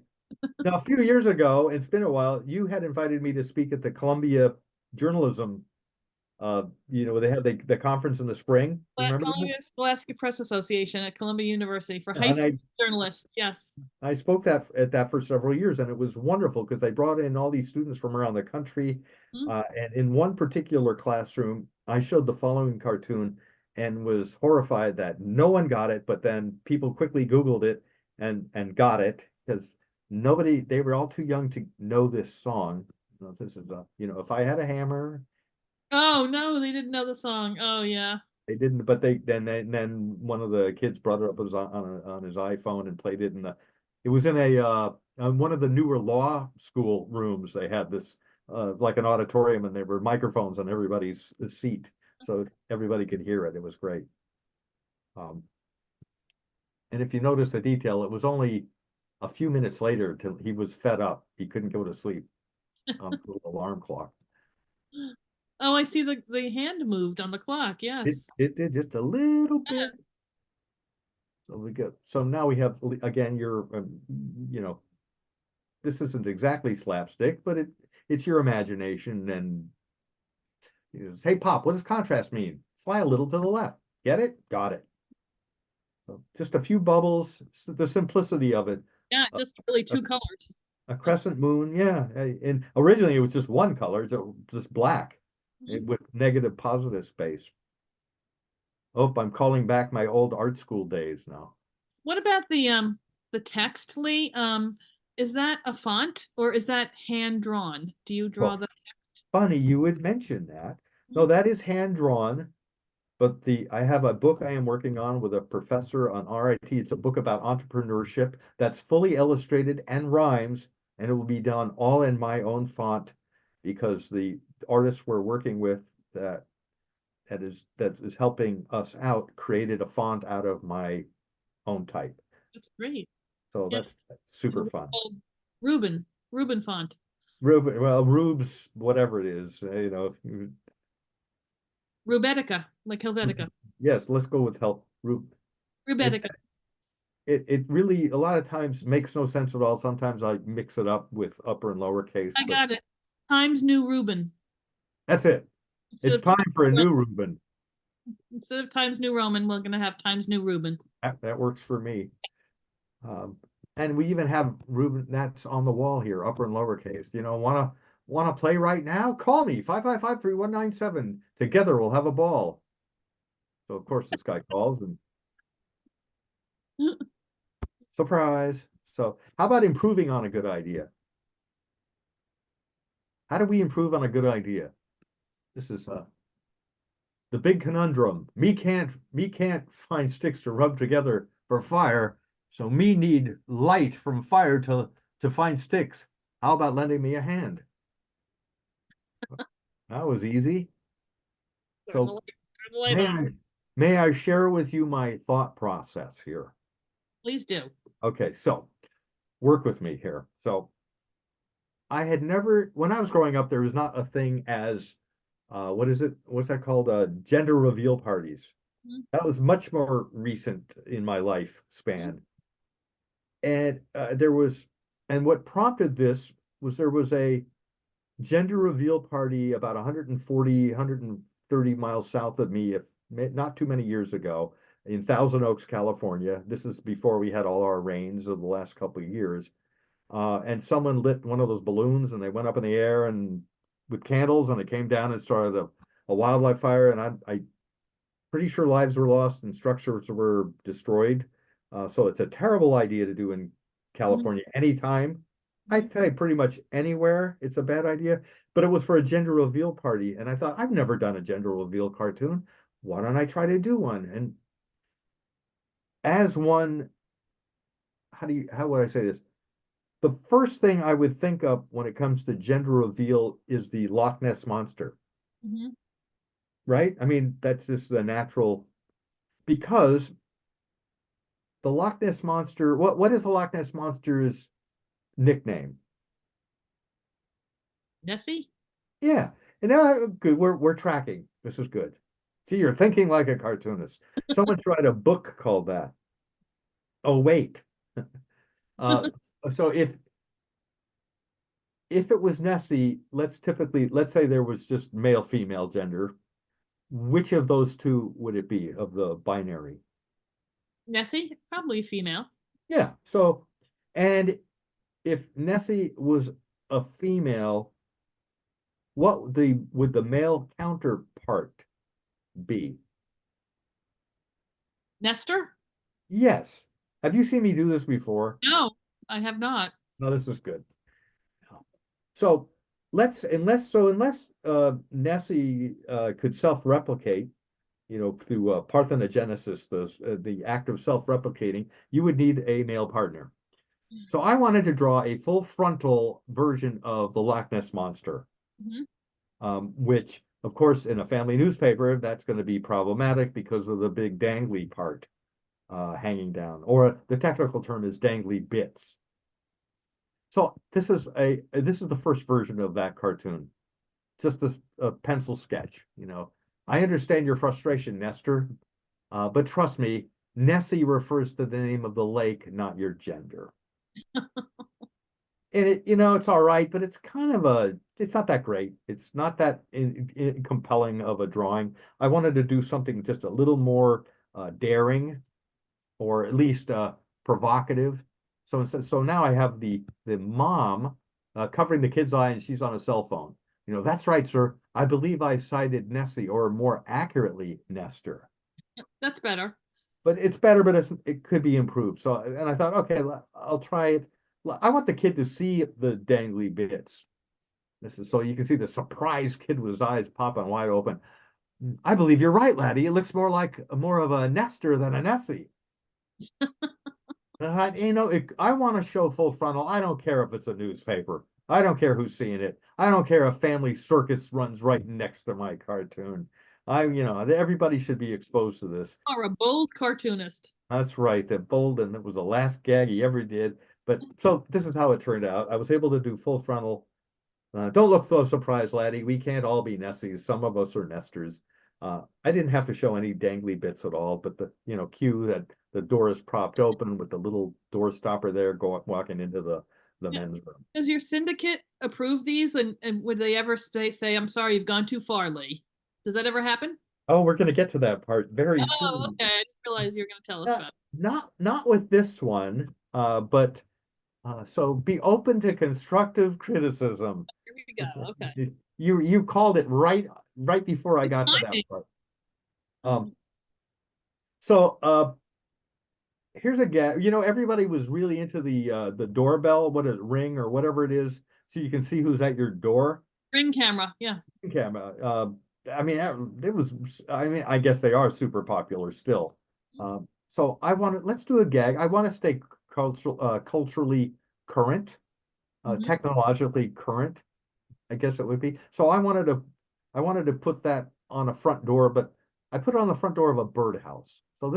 Now, a few years ago, it's been a while, you had invited me to speak at the Columbia Journalism. They had the conference in the spring. You remember that? Columbia Scholastic Press Association at Columbia University for high And school journalists. Yes. I spoke at that for several years, and it was wonderful because they brought in all these students from around the country. Mhm. And in one particular classroom, I showed the following cartoon and was horrified that no one got it, but then people quickly Googled it and got it because they were all too young to know this song. This is if I had a hammer. Oh no, they didn't know the song. Oh yeah. They didn't, but then one of the kids brought it up on his iPhone and played it it was in one of the newer law school rooms. They had this like an auditorium, and there were microphones on everybody's seat, so everybody could hear it. It was great. Um, and if you notice the detail, it was only a few minutes later till he was fed up. He couldn't go to sleep on the alarm clock. Oh, I see the hand moved on the clock. It Yes. it did just a little bit. So now we have again this isn't exactly slapstick, but it's your imagination, and hey Pop, what does contrast mean? Fly a little to the left. Get it? Got it. So just a few bubbles, the simplicity of it. Yeah, A, just really a, two colors. a crescent moon, yeah. And originally it was just one color, so just black Mhm. with negative positive space. Oh, I'm calling back my old art school days now. What about the text, Lee? Is that a font or is that hand drawn? Do you draw Well, the funny you would mention that. No, Mhm. that is hand drawn. But I have a book I am working on with a professor on RIT. It's a book about entrepreneurship that's fully illustrated and rhymes, and it will be done all in my own font because the artist we're working with that is helping us out created a font out of my own type. That's great. So Yeah. that's super It'll be fun. called Rubin font. Rube, well, Rubes, whatever it is, Rubetica, like Helvetica. yes, let's go with help. Rube. Rubetica. it really a lot of times makes no sense at all. Sometimes I mix it up with upper and lowercase, I but got it. Times New Reuben. that's it. Instead It's of, time for a new Reuben. instead of Times New Roman, we're gonna have Times New Reuben. That works for me. Um, and we even have Reuben that's on the wall here, upper and lowercase. Wanna play right now? Call me 555-3197. Together we'll have a ball. So of course this guy calls and surprise. So how about improving on a good idea? How do we improve on a good idea? This is the big conundrum. Me can't find sticks to rub together for fire, so me need light from fire to find sticks. How about lending me a hand? That was easy. So Turn the light may on. I may I share with you my thought process here? Please do. Okay, so work with me here. So I had never, when I was growing up, there was not a thing as what is it? What's that called? Gender reveal parties. Mhm. That was much more recent in my life span. And and what prompted this was there was a gender reveal party about 140, 130 miles south of me, if not too many years ago, in Thousand Oaks, California. This is before we had all our rains of the last couple of years. And someone lit one of those balloons and they went up in the air and with candles and it came down and started a wildlife fire. And I pretty sure lives were lost and structures were destroyed. So it's a terrible idea to do in California anytime. I'd say pretty much anywhere it's a bad idea, but it was for a gender reveal party. And I thought, I've never done a gender reveal cartoon. Why don't I try to do one? And as one, how would I say this? The first thing I would think of when it comes to gender reveal is the Loch Ness monster, Mhm. right? I mean, that's just the natural, because the Loch Ness monster, what is the Loch Ness monster's nickname? Nessie? Yeah. And now good, we're tracking. This is good. See, you're thinking like a cartoonist. Someone tried a book called that. Oh, wait. Uh, so if it was Nessie, let's say there was just male, female gender. Which of those two would it be of the binary? Nessie? Probably female. Yeah. So, and if Nessie was a female, what would the male counterpart be? Nestor? Yes. Have you seen me do this before? No, I have not. No, this is good. So unless Nessie could self-replicate, through parthenogenesis, the act of self-replicating, you would need a male partner. So I wanted to draw a full frontal version of the Loch Ness monster, Mhm. which, of course, in a family newspaper, that's going to be problematic because of the big dangly part hanging down, or the technical term is dangly bits. So this is the first version of that cartoon, just a pencil sketch. I understand your frustration, Nestor, but trust me, Nessie refers to the name of the lake, not your gender. And it's all right, but it's not that great. It's not that compelling of a drawing. I wanted to do something just a little more daring, or at least provocative. So now I have the mom covering the kid's eye, and she's on a cell phone. That's right, sir. I believe I cited Nessie, or more accurately, Nestor. That's better. But it's better, but it could be improved. So, and I thought, okay, I'll try it. I want the kid to see the dangly bits. This is so you can see the surprised kid with his eyes popping wide open. I believe you're right, laddie. It looks more of a Nestor than a Nessie. I want to show full frontal. I don't care if it's a newspaper. I don't care who's seeing it. I don't care if Family Circus runs right next to my cartoon. Everybody should be exposed to this. Or a bold cartoonist. That's right. That bold, and it was the last gag he ever did. But so this is how it turned out. I was able to do full frontal. Don't look so surprised, laddie. We can't all be Nessies. Some of us are Nestors. I didn't have to show any dangly bits at all, but the, cue that the door is propped open with the little door stopper there walking into the Yeah. men's room. Does your syndicate approve these, and would they ever say, I'm sorry, you've gone too far, Leigh? Does that ever happen? Oh, we're going to get to that part very Oh, soon. okay. I didn't realize you were going to tell us about it. Not with this one, but so be open to constructive criticism. Here we go. Okay. You called it right before I got to that Timing. part. So here's a guy. Everybody was really into the doorbell, what is it, Ring or whatever it is, so you can see who's at your door. Ring camera. Yeah. Camera. I mean, it was. I mean, I guess they are super popular still. So let's do a gag. I want to stay culturally current, technologically current, I guess it would be. So I wanted to put that on a front door, but I put it on the front door of a birdhouse. So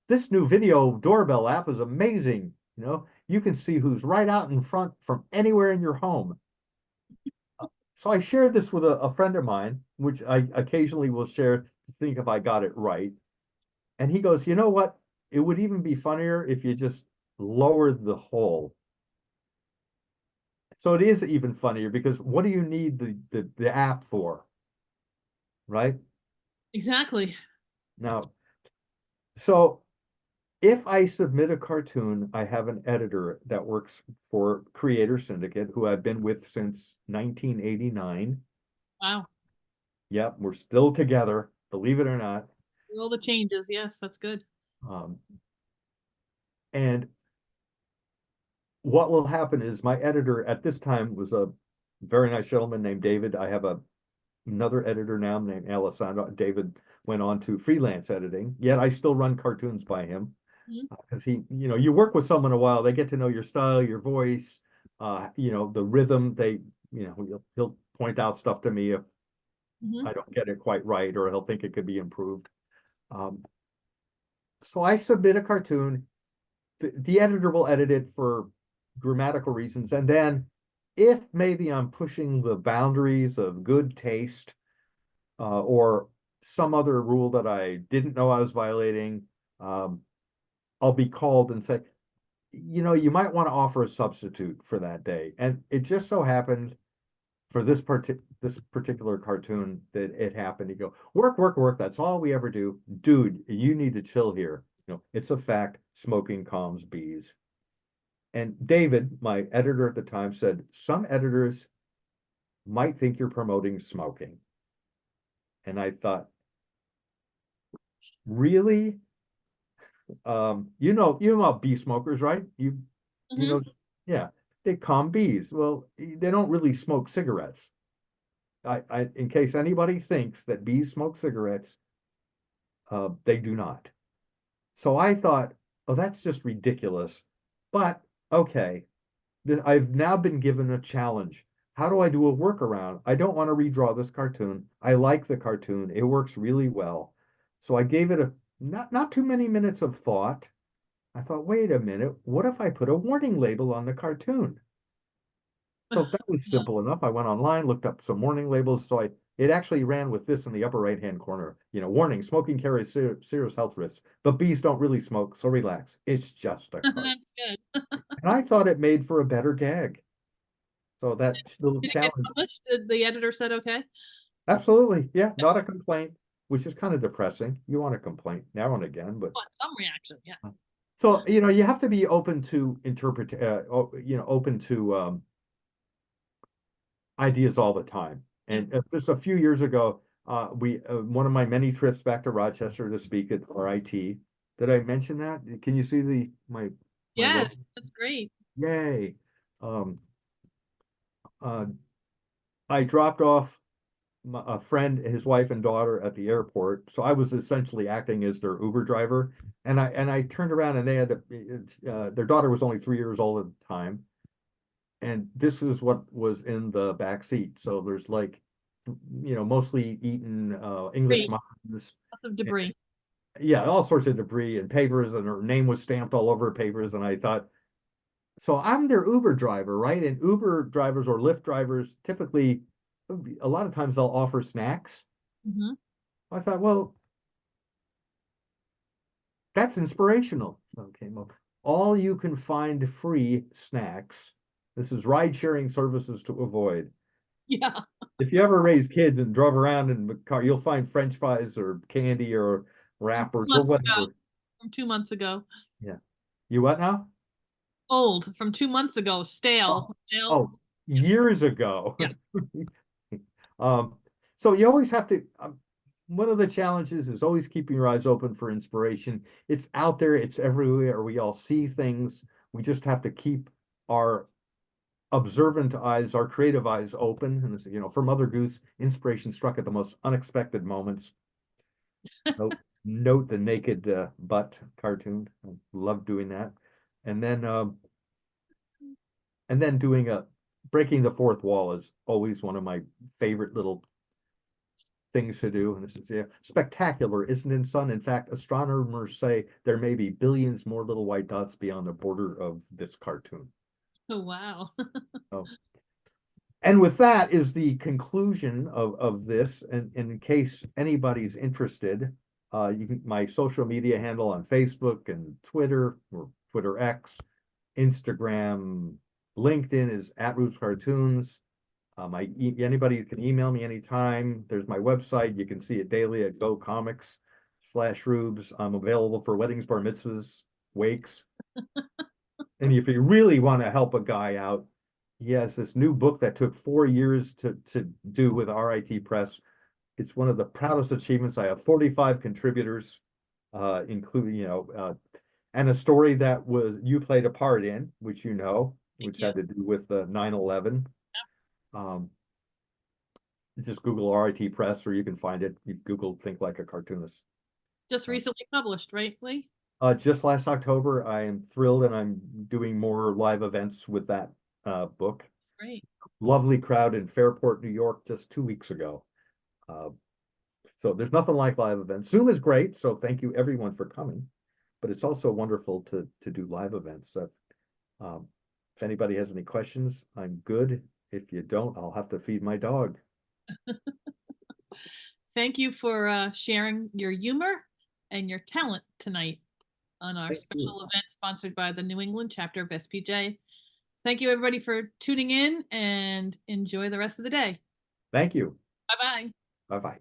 this new video doorbell app is amazing. You can see who's right out in front from anywhere in your home. So I shared this with a friend of mine, which I occasionally will share to think if I got it right. And he goes, you know what? It would even be funnier if you just lowered the hole. So it is even funnier because what do you need the app for? Right? Exactly. Now, so if I submit a cartoon, I have an editor that works for Creators Syndicate, who I've been with since 1989. Wow. Yep, we're still together, believe it or not. All the changes. Yes, that's good. Um, and what will happen is my editor at this time was a very nice gentleman named David. I have another editor now named Alessandro. David went on to freelance editing, yet I still run cartoons by him. Because you work with someone a while, they get to know your style, your voice, the rhythm. He'll point out stuff to me if I don't get it quite right, or he'll think it could be improved. So I submit a cartoon. The editor will edit it for grammatical reasons, and then if maybe I'm pushing the boundaries of good taste, or some other rule that I didn't know I was violating, I'll be called and say, you might want to offer a substitute for that day. And it just so happened for this particular cartoon that it happened. You go, work, work, work. That's all we ever do. Dude, you need to chill here. It's a fact. Smoking calms bees. And David, my editor at the time, said, some editors might think you're promoting smoking. And I thought, really? You know about bee smokers, right? You know, yeah, they calm bees. Well, they don't really smoke cigarettes. In case anybody thinks that bees smoke cigarettes, they do not. So I thought, oh, that's just ridiculous. But okay, I've now been given a challenge. How do I do a workaround? I don't want to redraw this cartoon. I like the cartoon. It works really well. So I gave it not too many minutes of thought. I thought, wait a minute, what if I put a warning label on the cartoon? So that was simple enough. I went online, looked up some warning labels. So it actually ran with this in the upper right-hand corner. Warning, smoking carries serious health risks, but bees don't really smoke, so relax. It's just a cartoon. That's good. And I thought it made for a better gag. So that little Did it get challenge, published? Did the editor said okay? absolutely, yeah, not a complaint, which is kind of depressing. You want a complaint now and again, but What, some reaction, yeah. so you have to be open to open to ideas all the time. And just a few years ago, one of my many trips back to Rochester to speak at RIT. Did I mention that? Can you see my Yes, logo? that's great. Yay. Um, I dropped off a friend, his wife and daughter at the airport. So I was essentially acting as their Uber driver. And I turned around and they had their daughter was only 3 years old at the time. And this is what was in the back seat. So there's mostly eaten English Debris, muffins. lots of debris. Yeah, all sorts of debris and papers, and her name was stamped all over papers. And I thought, so I'm their Uber driver, right? And Uber drivers or Lyft drivers typically, a lot of times they'll offer snacks. I thought, well, that's inspirational. So it came up. All you can find free snacks. This is ride sharing services to avoid. Yeah. If you ever raise kids and drove around in the car, you'll find French fries or candy or wrappers or Months ago, whatever. from 2 months ago. Yeah. You what now? Old from 2 months ago, Oh, stale. Stale. oh, years ago. Yeah. Um, so you always have to, one of the challenges is always keeping your eyes open for inspiration. It's out there, it's everywhere. We all see things. We just have to keep our observant eyes, our creative eyes open. And this, for Mother Goose, inspiration struck at the most unexpected moments. Note the naked butt cartoon. I love doing that. And then doing breaking the fourth wall is always one of my favorite little things to do. And this is spectacular, isn't it, son? In fact, astronomers say there may be billions more little white dots beyond the border of this cartoon. Oh, wow. Oh. And with that is the conclusion of this. And in case anybody's interested, my social media handle on Facebook and Twitter, or Twitter X, Instagram, LinkedIn is @RubesCartoons. Anybody can email me anytime. There's my website. You can see it daily at GoComics/Rubes. I'm available for weddings, bar mitzvahs, wakes. And if you really want to help a guy out, he has this new book that took 4 years to do with RIT Press. It's one of the proudest achievements. I have 45 contributors, including, and a story that you played a part in, which which had to do with 9/11. Just Google RIT Press, or you can find it. You Google "Think Like a Cartoonist." Just recently published, right, Leigh? Just last October. I am thrilled, and I'm doing more live events with that book. Great. Lovely crowd in Fairport, New York, just 2 weeks ago. So there's nothing like live events. Zoom is great, so thank you everyone for coming. But it's also wonderful to do live events. So if anybody has any questions, I'm good. If you don't, I'll have to feed my dog. Thank you for sharing your humor and your talent tonight on our Thank special you. event sponsored by the New England chapter of SPJ. Thank you, everybody, for tuning in, and enjoy the rest of the day. Thank you. Bye-bye. Bye-bye.